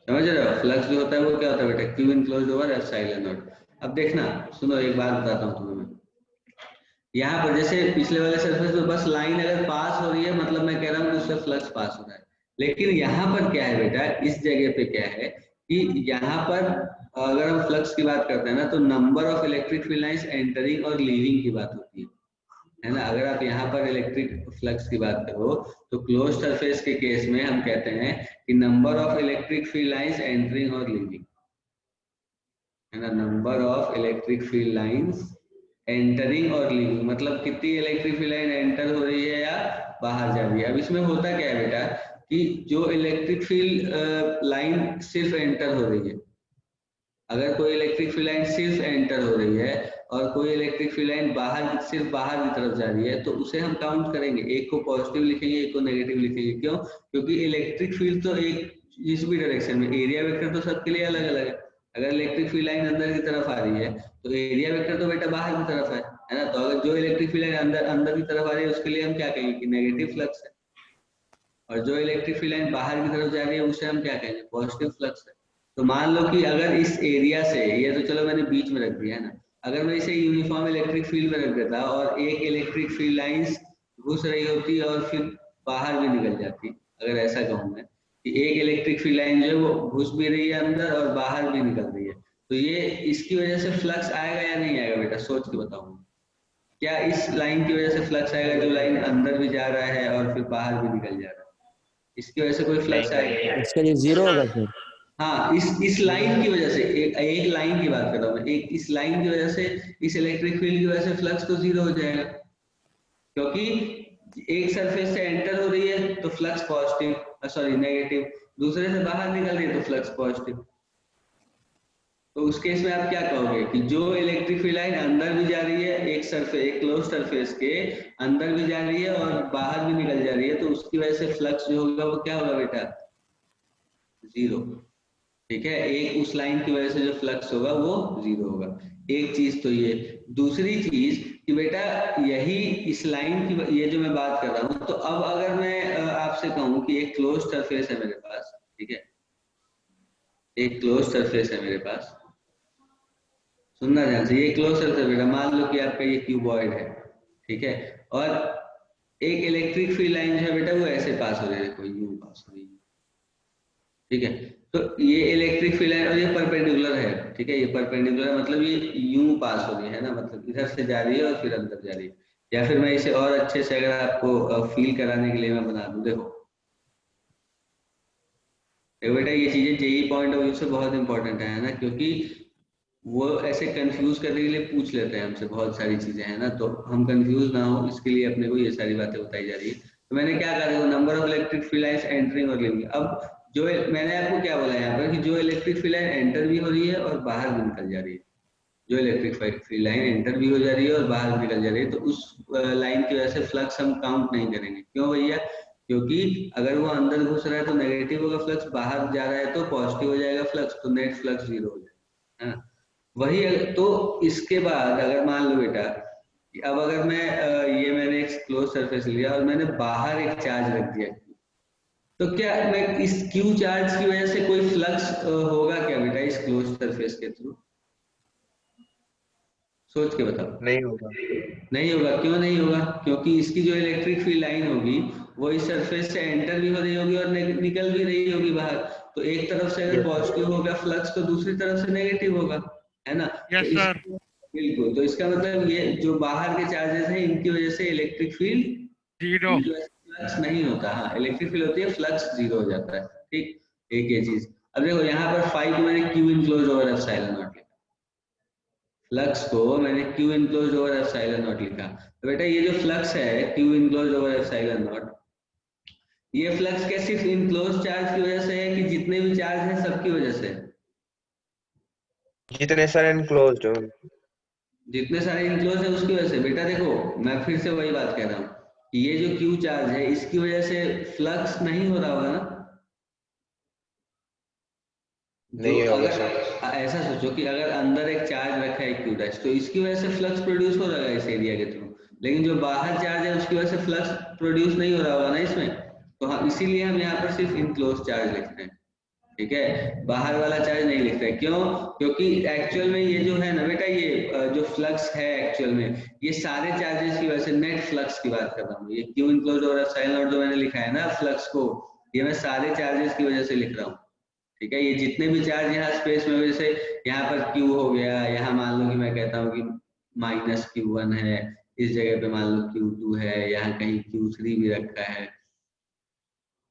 समझ रहे हो, फ्लक्स जो होता है वो क्या होता है बेटा, Q enclosed over epsilon naught. अब देखना, सुनो एक बात बताता हूँ तुम्हें मैं, यहाँ पर जैसे पिछले वाले सरफेस पे बस लाइन अगर पास हो रही है मतलब मैं कह रहा हूँ कि उससे फ्लक्स पास हो रहा है, लेकिन यहाँ पर क्या है बेटा, इस जगह पे क्या है कि यहाँ पर अगर हम फ्लक्स की बात करते हैं ना तो number of electric field lines entering और लीविंग की बात होती है ना। अगर आप यहाँ पर इलेक्ट्रिक फ्लक्स की बात करो तो क्लोज सरफेस के केस में हम कहते हैं कि number of electric field lines entering और लीविंग, है ना, number of electric field lines entering और लीविंग, मतलब कितनी इलेक्ट्रिक फील्ड लाइन एंटर हो रही है या बाहर जा रही है। अब इसमें होता क्या है बेटा कि जो इलेक्ट्रिक फील्ड लाइन सिर्फ एंटर हो रही है, अगर कोई इलेक्ट्रिक फील्ड लाइन सिर्फ एंटर हो रही है और कोई इलेक्ट्रिक फील्ड लाइन सिर्फ बाहर की तरफ जा रही है तो उसे हम काउंट करेंगे, एक को पॉजिटिव लिखेंगे एक को नेगेटिव लिखेंगे। क्यों, क्योंकि इलेक्ट्रिक फील्ड तो एक जिस भी डायरेक्शन में, एरिया वेक्टर तो सबके लिए अलग अलग है। अगर इलेक्ट्रिक फील्ड लाइन अंदर की तरफ आ रही है तो एरिया वेक्टर तो बेटा बाहर की तरफ है ना। तो अगर जो इलेक्ट्रिक फील्ड लाइन अंदर की तरफ आ रही है उसके लिए हम क्या कहेंगे कि नेगेटिव फ्लक्स है, और जो इलेक्ट्रिक फील्ड लाइन बाहर की तरफ जा रही है उसे हम क्या कहेंगे, पॉजिटिव फ्लक्स है। तो मान लो कि अगर इस एरिया से, ये तो चलो मैंने बीच में रख दिया है ना, अगर मैं इसे यूनिफॉर्म इलेक्ट्रिक फील्ड में रख देता और एक इलेक्ट्रिक फील्ड लाइंस घुस रही होती और फिर बाहर भी निकल जाती, अगर ऐसा कहूँ मैं कि एक इलेक्ट्रिक फील्ड लाइन जो है वो घुस भी रही है अंदर और बाहर भी निकल रही है, तो ये इसकी वजह से फ्लक्स आएगा या नहीं आएगा बेटा, सोच के बताओ। क्या इस लाइन की वजह से फ्लक्स आएगा, जो लाइन अंदर भी जा रहा है और फिर बाहर भी निकल जा रहा है, इसकी वजह से कोई फ्लक्स आएगा? इसके लिए जीरो होगा सर। हाँ, इस लाइन की वजह से, एक लाइन की बात कर रहा हूँ मैं, एक इस लाइन की वजह से, इस इलेक्ट्रिक फील्ड की वजह से फ्लक्स तो जीरो हो जाएगा, क्योंकि एक सरफेस से एंटर हो रही है तो फ्लक्स पॉजिटिव, सॉरी नेगेटिव, दूसरे से बाहर निकल रही है तो फ्लक्स पॉजिटिव। तो उस केस में आप क्या कहोगे कि जो इलेक्ट्रिक फील्ड लाइन अंदर भी जा रही है, एक क्लोज सरफेस के अंदर भी जा रही है और बाहर भी निकल जा रही है, तो उसकी वजह से फ्लक्स जो होगा वो क्या होगा बेटा? जीरो। ठीक है, एक उस लाइन की वजह से जो फ्लक्स होगा वो जीरो होगा। एक चीज तो ये। दूसरी चीज कि बेटा यही इस लाइन की, ये जो मैं बात कर रहा हूँ, तो अब अगर मैं आपसे कहूँ कि एक क्लोज सरफेस है मेरे पास, ठीक है, एक क्लोज सरफेस है मेरे पास, सुनना ध्यान से, ये क्लोज सरफेस बेटा, मान लो कि आपका ये क्यूबॉइड है, ठीक है, और एक इलेक्ट्रिक फील्ड लाइन जो है बेटा वो ऐसे पास हो रही है, देखो यूं पास हो रही है, ठीक है। तो ये इलेक्ट्रिक फील्ड लाइन और ये परपेंडिकुलर है, ठीक है, ये परपेंडिकुलर है, मतलब ये यूं पास हो रही है ना, मतलब इधर से जा रही है और फिर अंदर जा रही है। या फिर मैं इसे और अच्छे से अगर आपको फील कराने के लिए मैं बना दूं, देखो देखो बेटा, ये चीजें जेई पॉइंट ऑफ व्यू से बहुत इंपॉर्टेंट है ना, क्योंकि वो ऐसे कंफ्यूज करने के लिए पूछ लेते हैं हमसे बहुत सारी चीजें, है ना, तो हम कंफ्यूज ना हो इसके लिए अपने को ये सारी बातें बताई जा रही है। तो मैंने क्या कहा, देखो number of electric field lines entering और लिविंग। अब जो मैंने आपको क्या बोला यहाँ पर कि जो इलेक्ट्रिक फील्ड लाइन एंटर भी हो रही है और बाहर भी निकल जा रही है, जो इलेक्ट्रिक फील्ड लाइन एंटर भी हो जा रही है और बाहर भी निकल जा रही है, तो उस लाइन की वजह से फ्लक्स हम काउंट नहीं करेंगे। क्यों भैया? क्योंकि अगर वो अंदर घुस रहा है तो नेगेटिव होगा फ्लक्स, बाहर जा रहा है तो पॉजिटिव हो जाएगा फ्लक्स, तो नेट फ्लक्स जीरो हो जाएगा, है ना। तो इसके बाद अगर मान लो बेटा कि अब अगर मैं ये मैंने एक क्लोज सरफेस लिया और मैंने बाहर एक चार्ज रख दिया, तो क्या मैं इस क्यू चार्ज की वजह से कोई फ्लक्स होगा क्या बेटा इस क्लोज सरफेस के थ्रू? सोच के बताओ। नहीं होगा। नहीं होगा। क्यों नहीं होगा? क्योंकि इसकी जो इलेक्ट्रिक फील्ड लाइन होगी वो इस सरफेस से एंटर भी हो रही होगी और निकल भी रही होगी बाहर, तो एक तरफ से अगर यस पॉजिटिव होगा फ्लक्स तो दूसरी तरफ से नेगेटिव होगा, है ना। तो यस इस सर। बिल्कुल, तो इसका मतलब ये जो बाहर के चार्जेस हैं इनकी वजह से इलेक्ट्रिक फील्ड, जीरो। इनकी वजह से फ्लक्स नहीं होता। हाँ, इलेक्ट्रिक फील्ड होती है, फ्लक्स जीरो हो जाता है। ठीक, एक ये चीज। अब देखो यहाँ पर फाई को मैंने Q enclose over epsilon not लिखा, फ्लक्स को मैंने Q enclose over epsilon not लिखा। तो बेटा ये जो फ्लक्स है Q enclose over epsilon naught, ये फ्लक्स क्या सिर्फ इनक्लोज चार्ज की वजह से है कि जितने भी चार्ज हैं सबकी वजह से? जितने सारे इनक्लोज्ड हो। जितने सारे इनक्लोज है उसकी वजह से। बेटा देखो मैं फिर से वही बात कह रहा हूँ कि ये जो क्यू चार्ज है इसकी वजह से फ्लक्स नहीं हो रहा होगा ना। जो नहीं होगा अगर सर। ऐसा सोचो कि अगर अंदर एक चार्ज रखा है क्यू डैश, तो इसकी वजह से फ्लक्स प्रोड्यूस हो रहा है इस एरिया के थ्रू, लेकिन जो बाहर चार्ज है उसकी वजह से फ्लक्स प्रोड्यूस नहीं हो रहा होगा ना इसमें। तो हम इसीलिए हम यहाँ पर सिर्फ इनक्लोज चार्ज लिख रहे हैं, ठीक है, बाहर वाला चार्ज नहीं लिख रहे। क्यों? क्योंकि एक्चुअल में ये जो है ना बेटा, ये जो फ्लक्स है एक्चुअल में ये सारे चार्जेस की वजह से, नेट फ्लक्स की बात कर रहा हूँ, ये क्यू इनक्लोज और एप्सिलॉन नॉट जो मैंने लिखा है ना फ्लक्स को, ये मैं सारे चार्जेस की वजह से लिख रहा हूँ, ठीक है। ये जितने भी चार्ज यहाँ स्पेस में, जैसे यहाँ पर क्यू हो गया, यहाँ मान लो कि मैं कहता हूँ कि माइनस क्यू वन है, इस जगह पे मान लो क्यू टू है, यहाँ कहीं क्यू थ्री भी रखा है,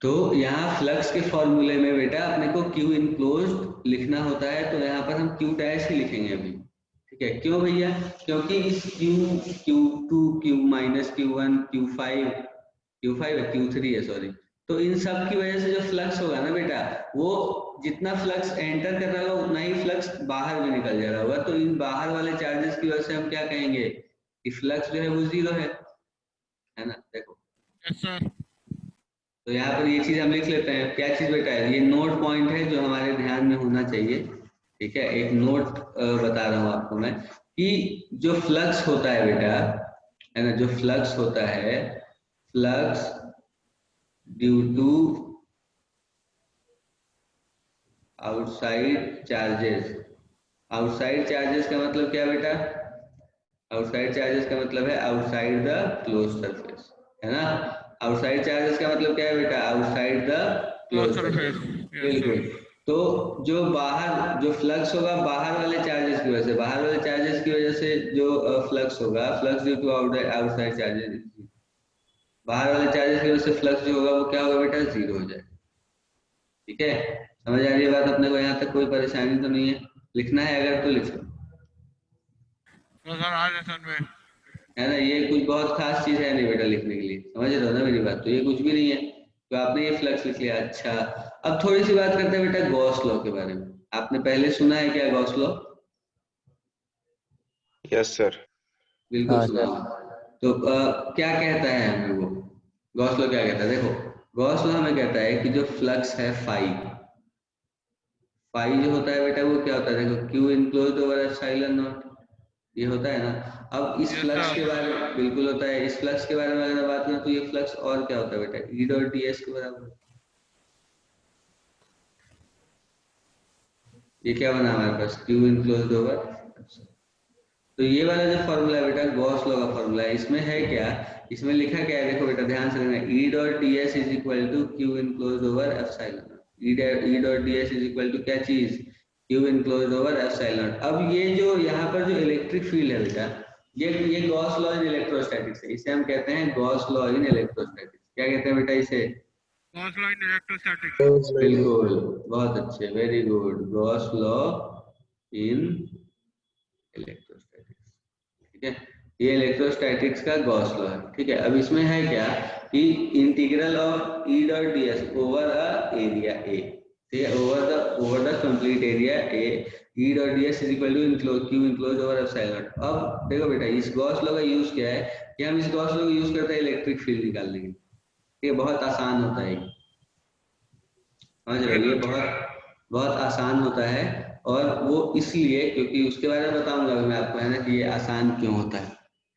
तो यहाँ फ्लक्स के फॉर्मूले में बेटा अपने को क्यू इनक्लोज्ड लिखना होता है, तो यहाँ पर हम क्यू डैश ही लिखेंगे अभी, ठीक है। क्यों भैया? क्योंकि इस q two, q minus q one, q five है, क्यू थ्री है सॉरी, तो इन सब की वजह से जो फ्लक्स होगा ना बेटा, वो जितना फ्लक्स एंटर कर रहा होगा उतना ही फ्लक्स बाहर भी निकल जा रहा होगा, तो इन बाहर वाले चार्जेस की वजह से हम क्या कहेंगे कि फ्लक्स जो है वो जीरो है ना। देखो यस सर। तो यहाँ पर ये चीज हम लिख लेते हैं। क्या चीज बेटा है, ये नोट पॉइंट है जो हमारे ध्यान में होना चाहिए, ठीक है। एक नोट बता रहा हूँ आपको मैं कि जो फ्लक्स होता है बेटा, है ना, जो फ्लक्स होता है, flux due to outside charges. Outside charges का मतलब क्या बेटा? आउटसाइड चार्जेस का मतलब है आउटसाइड द क्लोज सरफेस, है ना। आउटसाइड चार्जेस का मतलब क्या है बेटा? Outside the close close surface. Surface, yes बिल्कुल। सर। तो जो बाहर जो फ्लक्स होगा बाहर वाले चार्जेस की वजह से, बाहर वाले चार्जेस की वजह से जो फ्लक्स होगा, flux due to outside charges, बाहर वाले चार्जेस की वजह से फ्लक्स जो होगा वो क्या होगा बेटा? जीरो हो जाएगा, ठीक है। समझ आ रही है बात अपने को? यहाँ तक कोई परेशानी तो नहीं है? लिखना है अगर तो लिखो, तो सर आज असल में है ना। ये कुछ बहुत खास चीज है नहीं बेटा लिखने के लिए, समझ रहे हो ना मेरी बात? तो ये कुछ भी नहीं है, तो आपने ये फ्लक्स लिख लिया। अच्छा, अब थोड़ी सी बात करते हैं बेटा गॉस लॉ के बारे में। आपने पहले सुना है क्या गॉस लॉ? Yes sir. बिल्कुल हाँ सुना सर। होगा। तो क्या कहता है हमें वो गॉस लॉ? क्या कहता है? देखो गॉस लॉ हमें कहता है कि जो फ्लक्स है फाई, फाई जो होता है बेटा वो क्या होता है? देखो Q enclosed over epsilon naught, ये होता है ना। अब इस यस फ्लक्स सर। के बारे में बिल्कुल होता है, इस फ्लक्स के बारे में अगर मैं बात करूं तो ये फ्लक्स और क्या होता है बेटा? ई डॉट डी एस के बराबर होता है। ये क्या बना हमारे पास? Q enclosed over. तो ये वाला जो फॉर्मूला है बेटा गॉस लॉ का फॉर्मूला है, इसमें है क्या? इसमें लिखा क्या है? देखो बेटा ध्यान से देखना, E dot d s is equal to q enclosed over epsilon. E dot d s is equal to क्या चीज? Q enclosed over epsilon. अब ये जो यहाँ पर जो इलेक्ट्रिक फील्ड है बेटा, ये गॉस लॉ इन इलेक्ट्रोस्टैटिक्स है, इसे हम कहते हैं गॉस लॉ इन इलेक्ट्रोस्टैटिक्स। क्या कहते हैं बेटा इसे? Gauss law in electrostatics. बिल्कुल, बहुत अच्छे, very good, Gauss law in electrostatics. ठीक है, ये इलेक्ट्रोस्टैटिक्स का गॉस लॉ है। ठीक है, अब इसमें है क्या कि integral of E dot d s over a area A, ठीक है, over the complete area A, E dot d s is equal to enclose q enclose over epsilon. अब देखो बेटा इस गॉस लॉ का यूज क्या है कि हम इस गॉस लॉ का यूज करते हैं इलेक्ट्रिक फील्ड निकालने के लिए। ठीक है, बहुत आसान होता है, समझ रहे हो? ये बहुत बहुत आसान होता है, और वो इसलिए क्योंकि उसके बारे में बताऊंगा मैं आपको, है ना, कि ये आसान क्यों होता है।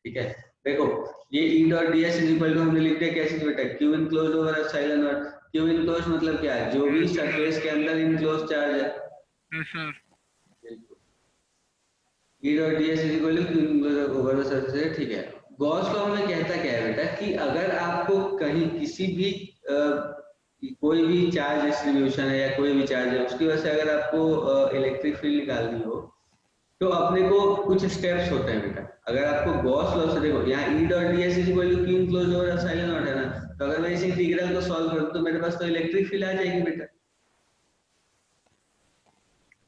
ठीक है, देखो ये E dot d s is equal to हमने लिख दिया कैसे बेटा? Q enclose over epsilon naught. Q enclose मतलब क्या है? जो भी सरफेस के अंदर इनक्लोज चार्ज है। Yes sir. E dot d s is equal to q enclose over the surface. ठीक है, गॉस लॉ हमें कहता क्या है बेटा कि अगर आपको कहीं किसी भी कोई भी चार्ज डिस्ट्रीब्यूशन है या कोई भी चार्ज है उसकी वजह से अगर आपको इलेक्ट्रिक फील्ड निकालनी हो तो अपने को कुछ स्टेप्स होते हैं बेटा। अगर आपको गॉस लॉ से देखो यहाँ E dot d s is equal to q enclose over epsilon naught है ना, तो अगर मैं इस इंटीग्रल को सॉल्व करूं तो मेरे पास तो इलेक्ट्रिक फील्ड आ जाएगी बेटा।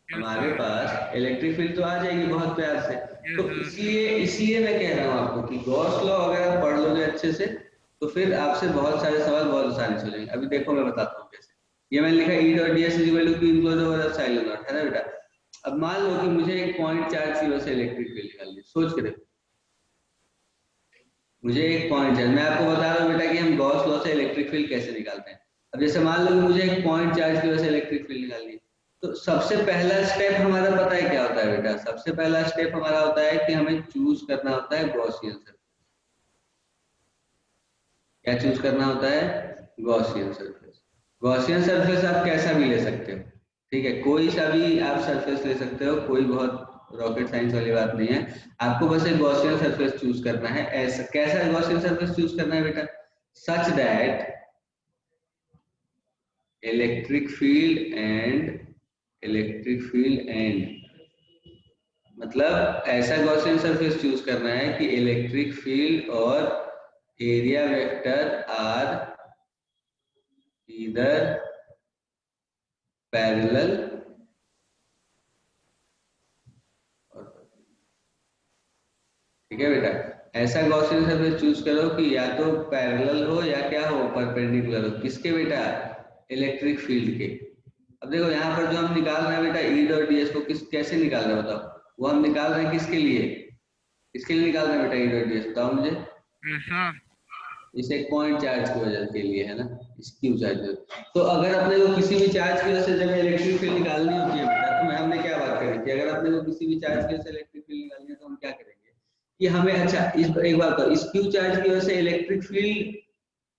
हमारे पास इलेक्ट्रिक फील्ड तो आ जाएगी बहुत प्यार से। तो इसलिए मैं कह रहा हूँ आपको कि गॉस लॉ अगर आप पढ़ लोगे अच्छे से तो फिर आपसे बहुत सारे सवाल बहुत आसानी से हो जाएंगे। अभी देखो मैं बताता हूँ कैसे। ये मैंने लिखा E dot d s is equal to q enclose over epsilon naught, है ना बेटा। अब मान लो कि मुझे एक पॉइंट चार्ज की वजह से इलेक्ट्रिक फील्ड निकालनी है, सोच के देखो। मुझे एक पॉइंट चार्ज, मैं आपको बता रहा हूँ बेटा कि हम गॉस लॉ से इलेक्ट्रिक फील्ड कैसे निकालते हैं। अब जैसे मान लो कि मुझे एक पॉइंट चार्ज की वजह से इलेक्ट्रिक फील्ड निकालनी है, तो सबसे पहला स्टेप हमारा पता है क्या होता है बेटा? सबसे पहला स्टेप हमारा होता है कि हमें चूज करना होता है गॉसियन सरफेस। क्या चूज करना होता है? Gaussian surface. गॉसियन सरफेस आप कैसा भी ले सकते हो, ठीक है, कोई सा भी आप सरफेस ले सकते हो, कोई बहुत रॉकेट साइंस वाली बात नहीं है। आपको बस एक गॉसियन सरफेस चूज करना है। ऐसा कैसा गॉसियन सरफेस चूज करना है बेटा? Such that electric field and मतलब ऐसा गॉसियन सरफेस चूज करना है कि इलेक्ट्रिक फील्ड और एरिया वेक्टर आर इधर पैरेलल ठीक है बेटा। ऐसा गॉसियन सरफेस चूज करो कि या तो पैरेलल हो या क्या हो, परपेंडिकुलर हो। किसके बेटा? इलेक्ट्रिक फील्ड के। अब देखो यहाँ पर जो हम निकाल रहे हैं बेटा ई डॉट डी एस को कैसे निकाल रहे हैं बताओ? वो हम निकाल रहे हैं किसके लिए? किसके लिए निकाल रहे हैं बेटा ई डॉट डी एस, बताओ मुझे। Yes sir. इसे एक पॉइंट चार्ज की वजह के लिए, है ना, इस क्यू चार्ज। तो अगर अपने को किसी भी चार्ज की वजह से जब इलेक्ट्रिक फील्ड निकालनी होती है बेटा, तो हमने क्या बात करी थी? अगर अपने को किसी भी चार्ज की वजह से इलेक्ट्रिक फील्ड निकालनी है तो हम क्या करेंगे कि हमें, अच्छा इस एक बात तो इस क्यू चार्ज की वजह से इलेक्ट्रिक फील्ड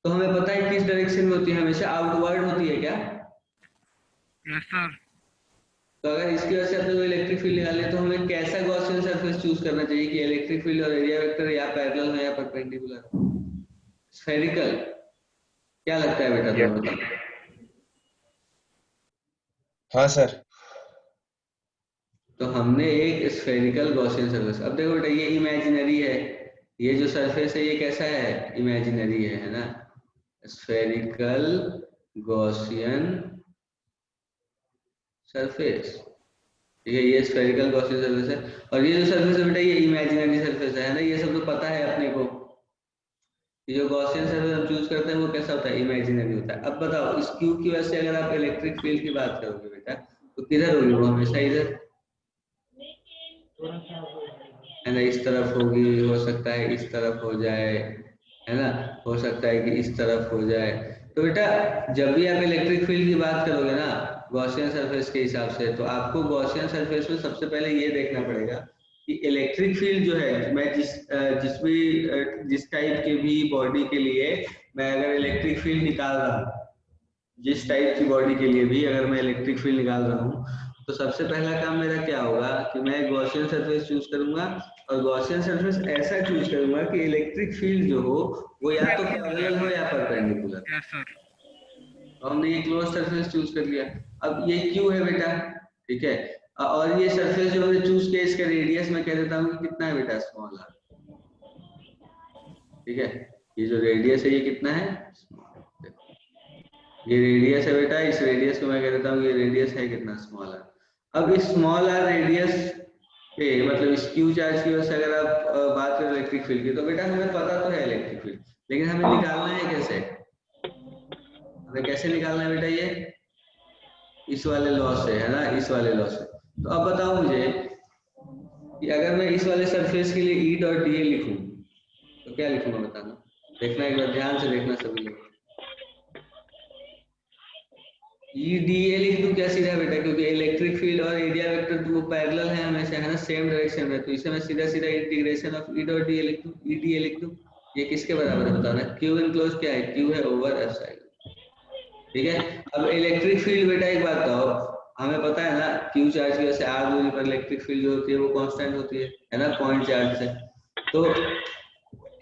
तो हमें पता है किस डायरेक्शन में होती है, हमेशा आउटवर्ड होती है क्या? Yes sir. तो अगर इसकी वजह से अपने को इलेक्ट्रिक फील्ड निकालनी है तो हमें कैसा गॉसियन सरफेस चूज करना चाहिए कि इलेक्ट्रिक फील्ड और एरिया वेक्टर या पैरेलल हो या परपेंडिकुलर हो? स्फेरिकल। क्या लगता है बेटा तुम्हें, बताओ? हाँ सर। तो हमने एक स्फेरिकल गॉसियन सरफेस। अब देखो बेटा ये इमेजिनरी है, ये जो सरफेस है ये कैसा है? इमेजिनरी है, ना। स्फेरिकल गॉसियन सरफेस, ठीक है, ये स्फेरिकल गॉसियन सरफेस है। और ये जो सरफेस है बेटा ये इमेजिनरी सरफेस है ना, ये सब तो पता है अपने को। ये जो गॉसियन सरफेस हम चूज करते हैं वो कैसा होता है, इमेजिनरी होता है। अब बताओ इस क्यूब की वजह से अगर आप इलेक्ट्रिक फील्ड की बात करोगे बेटा तो किधर होगी वो, हमेशा इधर है ना, इस तरफ होगी, हो सकता है इस तरफ हो जाए, है ना, हो सकता है कि इस तरफ हो जाए। तो बेटा जब भी आप इलेक्ट्रिक फील्ड की बात करोगे ना गॉसियन सरफेस के हिसाब से, तो आपको गॉसियन सरफेस में सबसे पहले ये देखना पड़ेगा कि इलेक्ट्रिक फील्ड जो है, मैं जिस टाइप के भी बॉडी के लिए मैं अगर इलेक्ट्रिक फील्ड निकाल रहा हूँ, जिस टाइप की बॉडी के लिए भी अगर मैं इलेक्ट्रिक फील्ड निकाल रहा हूँ, तो सबसे पहला काम मेरा क्या होगा कि मैं गॉसियन सरफेस चूज करूंगा। और गॉसियन सरफेस ऐसा चूज करूंगा कि इलेक्ट्रिक फील्ड जो हो वो या तो पैरेलल हो या परपेंडिकुलर। Yes sir. तो हमने ये क्लोज सरफेस चूज कर लिया। अब ये क्यू है बेटा, ठीक है, और ये सरफेस जो हमने चूज किया इसका रेडियस मैं कह देता हूँ कि कितना है बेटा, स्मॉल आर, ठीक है। ये जो रेडियस है ये कितना है, ये रेडियस है बेटा, इस रेडियस को मैं कह देता हूँ ये रेडियस है कितना, स्मॉल आर। अब इस स्मॉल आर रेडियस पे मतलब इस क्यू चार्ज की वजह से अगर आप बात करें इलेक्ट्रिक फील्ड की, तो बेटा हमें पता तो है इलेक्ट्रिक फील्ड, लेकिन हमें निकालना है कैसे, हमें कैसे निकालना है बेटा, ये इस वाले लॉ से, है ना, इस वाले लॉ से। तो अब बताओ मुझे कि अगर मैं इस वाले सरफेस के लिए ई डॉट डी ए लिखूं तो क्या लिखूंगा बताना, देखना एक बार ध्यान से देखना सभी लोग। ई डी ए लिख दूं क्या सीधा बेटा, क्योंकि इलेक्ट्रिक फील्ड और एरिया वेक्टर वो पैरेलल है हमेशा, है ना, सेम डायरेक्शन में, तो इसे मैं सीधा सीधा integration of E dot D A लिख दूं, ई डी ए लिख दूं। ये किसके बराबर है बताना, क्यू इनक्लोज क्या है, क्यू है ओवर एप्सिलॉन, ठीक है। अब इलेक्ट्रिक फील्ड बेटा एक बात बताओ, हमें पता है ना क्यू चार्ज की वजह से आर दूरी पर इलेक्ट्रिक फील्ड जो होती है वो कांस्टेंट होती है ना, पॉइंट चार्ज से। तो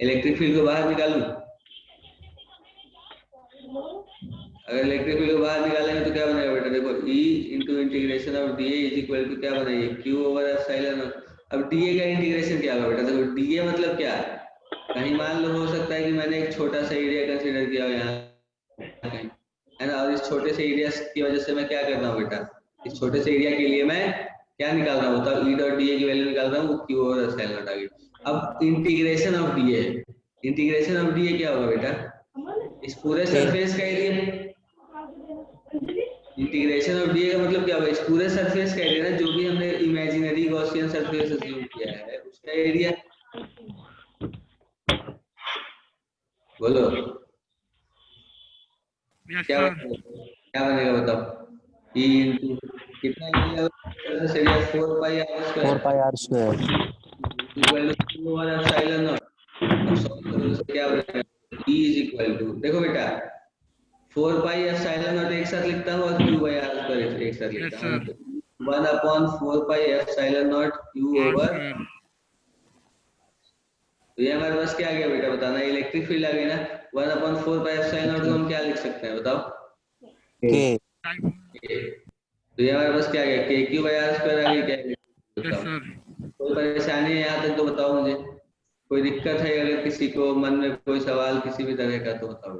इलेक्ट्रिक फील्ड को बाहर निकालूं, अगर इलेक्ट्रिक फील्ड को बाहर निकालेंगे तो क्या बनेगा बेटा, देखो E into integration of d A is equal to क्या बनाइए, क्यू ओवर एप्सिलॉन। अब डी ए का इंटीग्रेशन क्या होगा बेटा, देखो डी ए मतलब क्या, कहीं मान लो हो सकता है कि मैंने एक छोटा सा एरिया कंसीडर किया हो यहाँ कहीं, है ना, और इस छोटे से एरिया की वजह से मैं क्या कर रहा हूँ बेटा, इस छोटे से एरिया के लिए मैं क्या निकाल रहा हूँ बताओ, ई डॉट डी ए की वैल्यू निकाल रहा हूँ, क्यू ओवर एप्सिलॉन नॉट आ गई। अब integration of d A, integration of d ए क्या होगा बेटा, इस पूरे सरफेस का एरिया, इंटीग्रेशन ऑफ डी का मतलब क्या होगा, इस पूरे सरफेस का एरिया, जो भी हमने इमेजिनरी गॉसियन सरफेस अज्यूम किया है उसका एरिया, बोलो क्या बनेगा बताओ, E इंटू कितना बनेगा surface area, 4 pi r square, 4 pi r square equal to q over epsilon naught. अब सॉल्व करो तो क्या बनेगा, E इज इक्वल टू, देखो बेटा 4 पाई एप्सिलॉन नॉट एक साथ लिखता हूँ और क्यू बाई आर स्क्वायर एक साथ लिखता हूँ, 1/4 pi epsilon naught Q over. तो ये हमारे पास क्या आ गया बेटा बताना, इलेक्ट्रिक फील्ड आ गई ना, 1/4 पाई एप्सिलॉन नॉट को हम क्या लिख सकते हैं बताओ, के। तो ये हमारे पास क्या आ गया, के क्यू बाई आर स्क्वायर आ गई, क्या बताओ, कोई परेशानी है यहाँ तक तो बताओ मुझे, कोई दिक्कत है अगर किसी को मन में कोई सवाल किसी भी तरह का तो बताओ।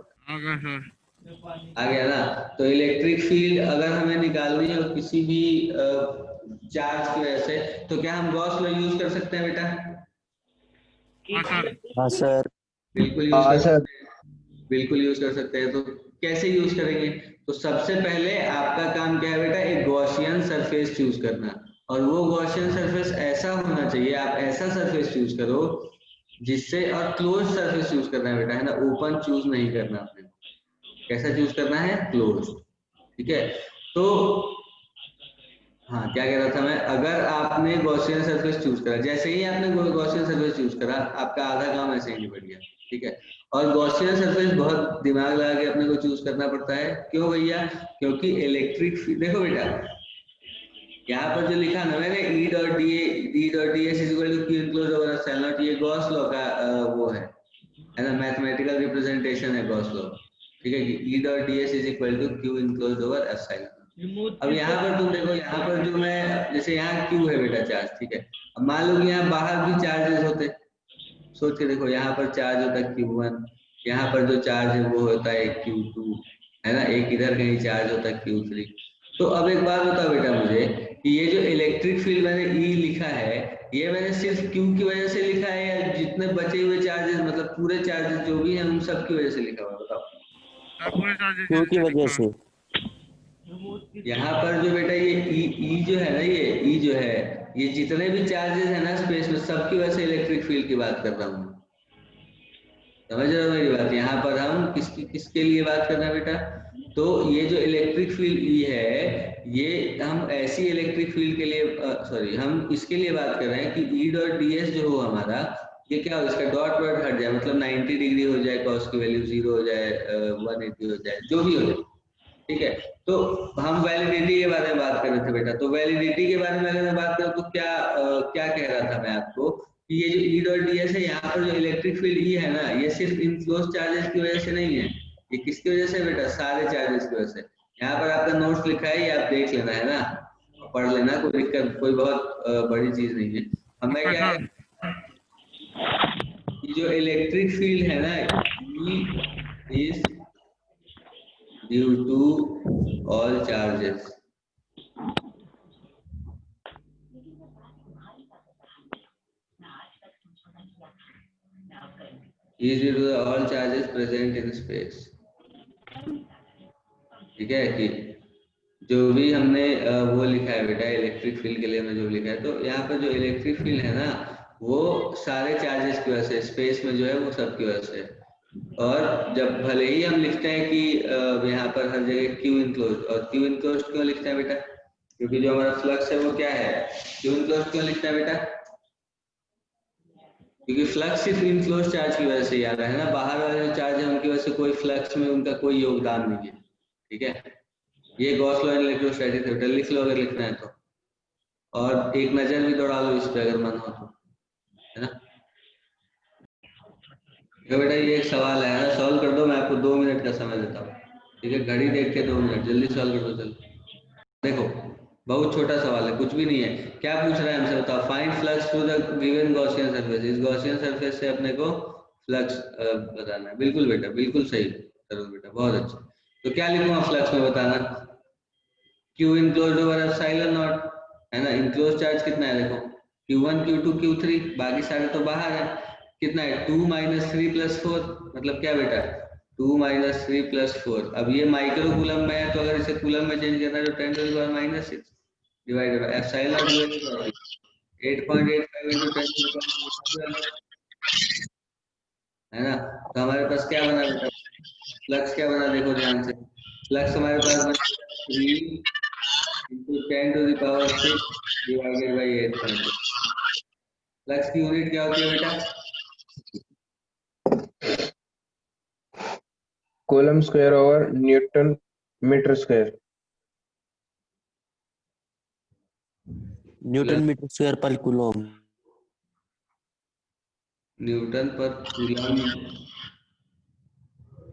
आ गया ना। तो इलेक्ट्रिक फील्ड अगर हमें निकालनी है किसी भी चार्ज की वजह से, तो क्या हम गॉस लॉ यूज कर सकते हैं बेटा, हाँ सर, बिल्कुल यूज कर सकते हैं, बिल्कुल यूज कर सकते हैं। तो कैसे यूज करेंगे, तो सबसे पहले आपका काम क्या है बेटा, एक गॉसियन सरफेस चूज करना, और वो गॉसियन सरफेस ऐसा होना चाहिए, आप ऐसा सरफेस चूज करो जिससे, और क्लोज सरफेस चूज करना है बेटा, है ना, ओपन चूज नहीं करना आपने, कैसा चूज करना है, क्लोज, ठीक है। तो हाँ क्या कह रहा था मैं, अगर आपने गॉसियन सरफेस चूज करा, जैसे ही आपने गॉसियन सरफेस चूज करा आपका आधा काम ऐसे ही निपट गया, ठीक है। और गॉसियन सरफेस बहुत दिमाग लगा के अपने को चूज करना पड़ता है, क्यों भैया, क्योंकि इलेक्ट्रिक फील्ड, देखो बेटा यहाँ पर जो लिखा ना मैंने, E dot d s is equal to q enclose over epsilon naught, ये गॉस लॉ का वो है ना, मैथमेटिकल रिप्रेजेंटेशन है गॉस लॉ, ठीक है, E dot d s is equal to q enclose over epsilon. अब यहाँ पर तुम देखो, यहाँ पर जो मैं, जैसे यहाँ क्यू है बेटा चार्ज, ठीक है, अब मान लो कि यहाँ बाहर भी चार्जेस होते, सोच के देखो, यहाँ पर चार्ज होता है Q1, यहाँ पर जो चार्ज है वो होता है Q2, है ना, एक इधर कहीं चार्ज होता है Q3। तो अब एक बात बताओ बेटा मुझे कि ये जो इलेक्ट्रिक फील्ड मैंने ई लिखा है, ये मैंने सिर्फ क्यू की वजह से लिखा है या जितने बचे हुए चार्जेस मतलब पूरे चार्जेस जो भी हैं उन सब की वजह से लिखा हुआ है? बताओ। पूरे चार्जेस क्यों की वजह से। यहाँ पर जो बेटा ये ई जो है ना, ये ई जो है, ये जितने भी चार्जेस है ना स्पेस में, सबकी वजह से इलेक्ट्रिक फील्ड की बात कर रहा हूँ। समझ रहे हो मेरी बात? यहाँ पर हम किसके लिए बात कर रहे हैं बेटा? तो ये जो इलेक्ट्रिक फील्ड ई है, ये हम ऐसी इलेक्ट्रिक फील्ड के लिए सॉरी हम इसके लिए बात कर रहे हैं कि ई डॉट डी एस जो हो हमारा, ये क्या हो, इसका डॉट डॉट हट जाए, मतलब 90 डिग्री हो जाए, कॉस की वैल्यू 0 हो जाए, 180 हो जाए, जो भी हो जाए, ठीक है। तो हम वैलिडिटी के बारे में बात कर रहे थे बेटा। तो वैलिडिटी के बारे में अगर मैं बात करूं तो क्या कह रहा था मैं आपको कि ये जो ई डॉट डी एस है, यहाँ पर जो इलेक्ट्रिक फील्ड ई है ना, ये सिर्फ इनक्लोज चार्जेस की वजह से नहीं है। ये किसकी वजह से बेटा? सारे चार्जेस की वजह से। यहाँ पर आपका नोट्स लिखा है, ये आप देख लेना है ना, पढ़ लेना, कोई दिक्कत, कोई बहुत बड़ी चीज नहीं है। हमें क्या है कि जो इलेक्ट्रिक फील्ड है ना, E is due to all charges, is due to the all charges present in space। ठीक है कि जो भी हमने वो लिखा है बेटा इलेक्ट्रिक फील्ड के लिए हमने जो लिखा है, तो यहाँ पर जो इलेक्ट्रिक फील्ड है ना, वो सारे चार्जेस की वजह से, स्पेस में जो है वो सब की वजह से। और जब भले ही हम लिखते हैं कि यहाँ पर हर जगह क्यू इनक्लोज, और क्यू इनक्लोज क्यों लिखते हैं बेटा? क्योंकि जो हमारा फ्लक्स है वो क्या है, क्यू इनक्लोज क्यों लिखते हैं बेटा? क्योंकि फ्लक्स सिर्फ इनक्लोज चार्ज की वजह से ही आ रहा है ना, बाहर वाले जो चार्ज है उनकी वजह से कोई फ्लक्स में उनका कोई योगदान नहीं है। ठीक है, ये गॉस लॉ इन इलेक्ट्रोस्टैटिक बेटा, लिख लो अगर लिखना है तो, और एक नजर भी दौड़ा लो इस पे अगर मन हो तो, है ना। तो बेटा ये एक सवाल है ना, सॉल्व कर दो, मैं आपको 2 मिनट का समय देता हूँ। ठीक है, घड़ी देख के 2 मिनट, जल्दी सॉल्व कर दो। चलो देखो, बहुत छोटा सवाल है, कुछ भी नहीं है। क्या पूछ रहा है हमसे बताओ? Find flux through the given Gaussian surface. इस गॉसियन सरफेस से अपने को फ्लक्स बताना है। बिल्कुल बेटा, बिल्कुल सही करो बेटा, बहुत अच्छा। तो क्या लिखूंगा फ्लक्स में बताना? Q enclose over epsilon naught, है ना। इनक्लोज चार्ज कितना है देखो, Q1 Q2 Q3, बाकी सारे तो बाहर है। कितना है? 2 - 3 + 4, मतलब क्या बेटा? 2 - 3 + 4। अब ये माइक्रो कूलम में है, तो अगर इसे कूलम में चेंज करना है तो 10⁻⁻⁶ डिवाइडेड बाय एप्सिलॉन 8.85 into 10⁻⁻⁴, है ना। तो हमारे पास क्या बना बेटा? फ्लक्स क्या बना देखो ध्यान से। फ्लक्स हमारे पास बना 3 into 10⁻⁶ डिवाइडेड बाय 8.8। फ्लक्स की यूनिट क्या होती है बेटा? Coulomb square over newton metre square. Newton metre square पर कूलम। न्यूटन पर कूलम,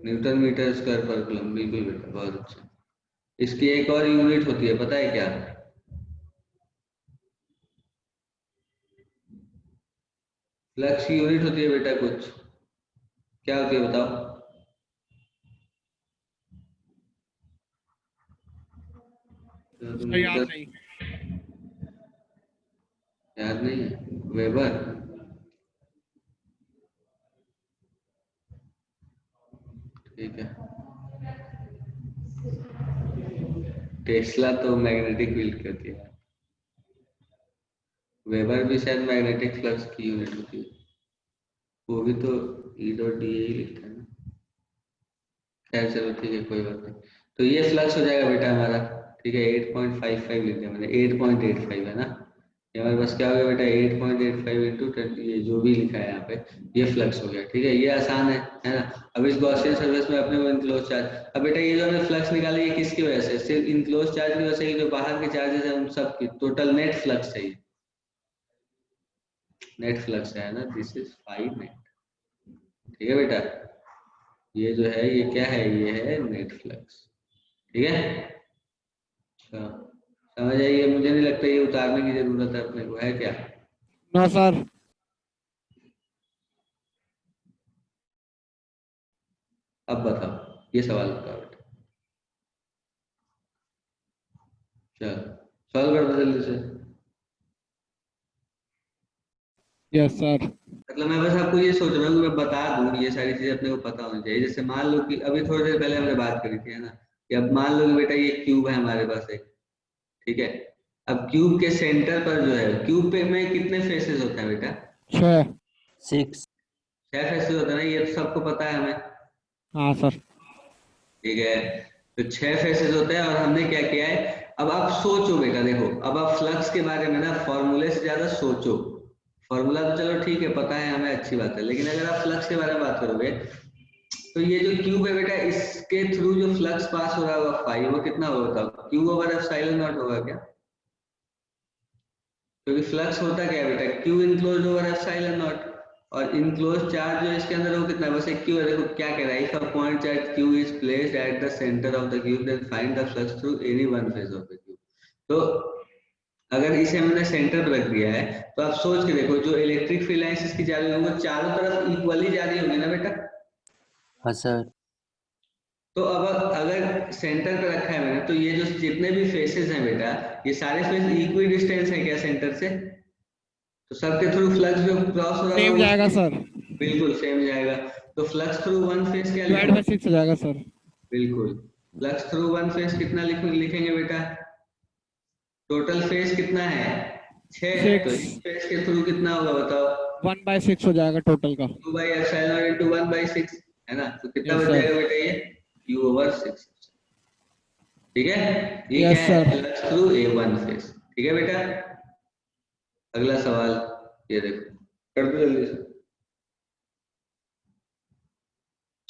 न्यूटन मीटर स्क्वायर पर कूलम, बिल्कुल बेटा, बहुत अच्छा। इसकी एक और यूनिट होती है, पता है क्या? फ्लक्स की यूनिट होती है बेटा कुछ, क्या होती है बताओ? तो सर याद मीटर, नहीं। याद नहीं है? वेबर, ठीक है। टेस्ला तो मैग्नेटिक फील्ड कहती है, वेबर भी शायद मैग्नेटिक फ्लक्स की यूनिट होती है, वो भी तो ई डॉट डी ही लिखता है ना। खैर चलो ठीक है, कोई बात नहीं। तो ये फ्लक्स हो जाएगा बेटा हमारा, ठीक है। 8.55 लिख दिया मैंने, 8.85 है ना। ये हमारे पास क्या हो गया बेटा? 8.85 इंटू 10, ये जो भी लिखा है यहाँ पे, ये फ्लक्स हो गया। ठीक है, ये आसान है ना। अब इस गॉसियन सरफेस में अपने को इनक्लोज चार्ज, अब बेटा ये जो हमने फ्लक्स निकाला, ये किसकी वजह से? सिर्फ इनक्लोज चार्ज की वजह से, जो बाहर के चार्जेस है उन सब की टोटल नेट फ्लक्स चाहिए, नेट फ्लक्स है ना। दिस इज फाइव नेट, ठीक है बेटा। ये जो है ये क्या है? ये है नेट फ्लक्स, ठीक है। अच्छा, समझ आइए, मुझे नहीं लगता ये उतारने की जरूरत है अपने को, है क्या? ना सर। अब बताओ, ये सवाल बताओ बेटा। चल सॉल्व कर दो जल्दी से। Yes sir. मतलब मैं बस आपको ये सोच रहा हूँ कि मैं बता दूं, ये सारी चीजें अपने को पता होनी चाहिए। जैसे मान लो कि अभी थोड़ी देर पहले हमने बात करी थी, है ना, कि अब मान लो कि बेटा ये क्यूब है हमारे पास एक, ठीक है। अब क्यूब के सेंटर पर जो है, क्यूब पे में कितने फेसेस होते हैं बेटा? 6। 6। 6 फेसेस होते हैं ना, ये तो सबको पता है हमें, हाँ सर। ठीक है। तो 6 फेसेस होते हैं और हमने क्या किया है, अब आप सोचो बेटा, देखो अब आप फ्लक्स के बारे में ना फॉर्मूले से ज्यादा सोचो। फॉर्मूला तो चलो ठीक है पता है हमें, अच्छी बात है, लेकिन अगर आप फ्लक्स के बारे में बात करोगे तो ये जो क्यूब है बेटा, इसके थ्रू जो फ्लक्स पास हो रहा होगा फाई, वो कितना होगा बताओ? क्यू ओवर एप्सिलॉन नॉट होगा क्या? क्योंकि फ्लक्स होता क्या है बेटा, q enclose over epsilon not, और इनक्लोज चार्ज जो इसके अंदर है वो कितना है, बस एक क्यू है। देखो क्या कह रहा है, if a point charge q is placed at the centre of the cube then find the flux through any one face of the cube. तो अगर इसे हमने सेंटर पर रख दिया है, तो आप सोच के देखो जो इलेक्ट्रिक फील्ड लाइंस इसकी जा रही होगी वो चारों तरफ इक्वली जा रही होगी ना बेटा। हाँ सर। तो अब अगर सेंटर पे रखा है मैंने, तो ये जो जितने भी फेसेस हैं बेटा, ये सारे फेस इक्वी डिस्टेंस है क्या सेंटर से? तो सबके थ्रू फ्लक्स जो क्रॉस हो रहा सेम होगा जाएगा उसकी सर। बिल्कुल सेम जाएगा। तो फ्लक्स थ्रू वन फेस क्या डिवाइड बाय लिखोगे? 6 हो जाएगा सर। बिल्कुल। फ्लक्स थ्रू वन फेस कितना लिखेंगे बेटा? टोटल फेस कितना है? 6 है, तो 6। इस फेस के थ्रू कितना होगा बताओ? 1/6 हो जाएगा टोटल का। 2 बाई एप्सिलॉन इनटू 1/6, है ना? तो कितना यस बच सर। जाएगा बेटा ये? Q over 6। ठीक है, ये क्या यस है? Sir. Flux through a one face. ठीक है बेटा, अगला सवाल ये देखो, कर दो जल्दी से,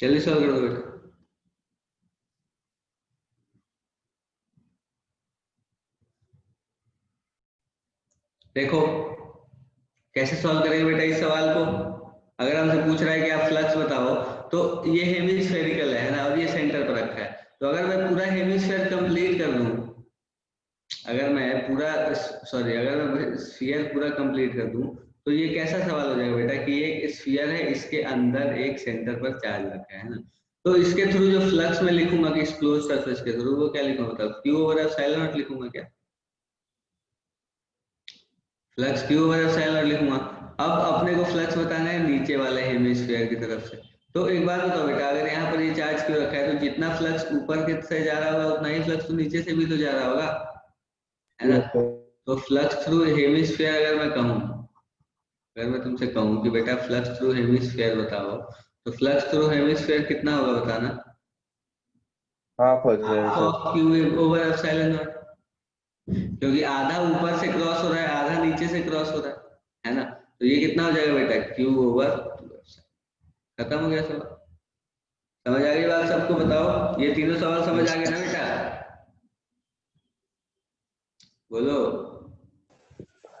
जल्दी सॉल्व कर दो बेटा। देखो कैसे सॉल्व करेंगे बेटा इस सवाल को। अगर हमसे पूछ रहा है कि आप फ्लक्स बताओ, तो ये हेमिस्फेरिकल है ना, और ये सेंटर पर रखा है। तो अगर मैं पूरा हेमिस्फेयर कंप्लीट कर दूं, अगर मैं पूरा सॉरी अगर मैं स्फीयर पूरा कंप्लीट कर दूं, तो ये कैसा सवाल हो जाएगा बेटा कि एक स्फीयर है, इसके अंदर एक सेंटर पर चार्ज रखा है ना। तो इसके थ्रू जो फ्लक्स में लिखूंगा कि इस क्लोज सरफेस के थ्रू, वो क्या लिखूंगा बताओ? क्यू ओवर एप्सिलॉन नॉट लिखूंगा क्या? Flux Q over epsilon not लिखूंगा। अब अपने को फ्लक्स बताना है नीचे वाले हेमिस्फीयर की तरफ से। तो एक बात बताओ बेटा, अगर यहाँ पर ये चार्ज क्यों रखा है, तो जितना फ्लक्स ऊपर के से जा रहा होगा उतना ही फ्लक्स तो नीचे से भी तो जा रहा होगा, है ना? Yes, sir. तो फ्लक्स थ्रू हेमिस्फीयर अगर मैं कहूँ, अगर मैं तुमसे कहूँ कि बेटा फ्लक्स थ्रू हेमिस्फीयर बताओ, तो फ्लक्स थ्रू हेमिस्फीयर कितना होगा बताना? Half हो जाएगा half sir. Of Q over epsilon not, क्योंकि आधा ऊपर से क्रॉस हो रहा है, आधा नीचे से क्रॉस हो रहा है ना? तो ये कितना हो जाएगा बेटा? Q over. खत्म हो गया सवाल। समझ आ गई बात सबको? बताओ ये तीनों सवाल समझ आ गए ना बेटा? बोलो।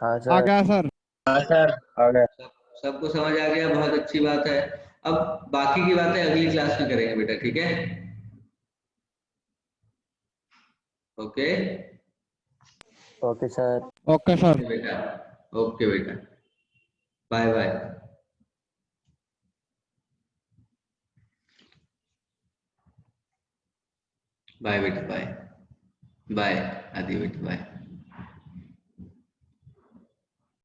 हाँ आ सर। गया सर। हाँ सर आ गया। सबको समझ आ गया, बहुत अच्छी बात है। अब बाकी की बातें अगली क्लास में करेंगे बेटा, ठीक है? Okay okay sir. Okay sir. बेटा, ओके बेटा, बाय बाय। बाय बेटा, बाय बाय आदि बेटा, बाय।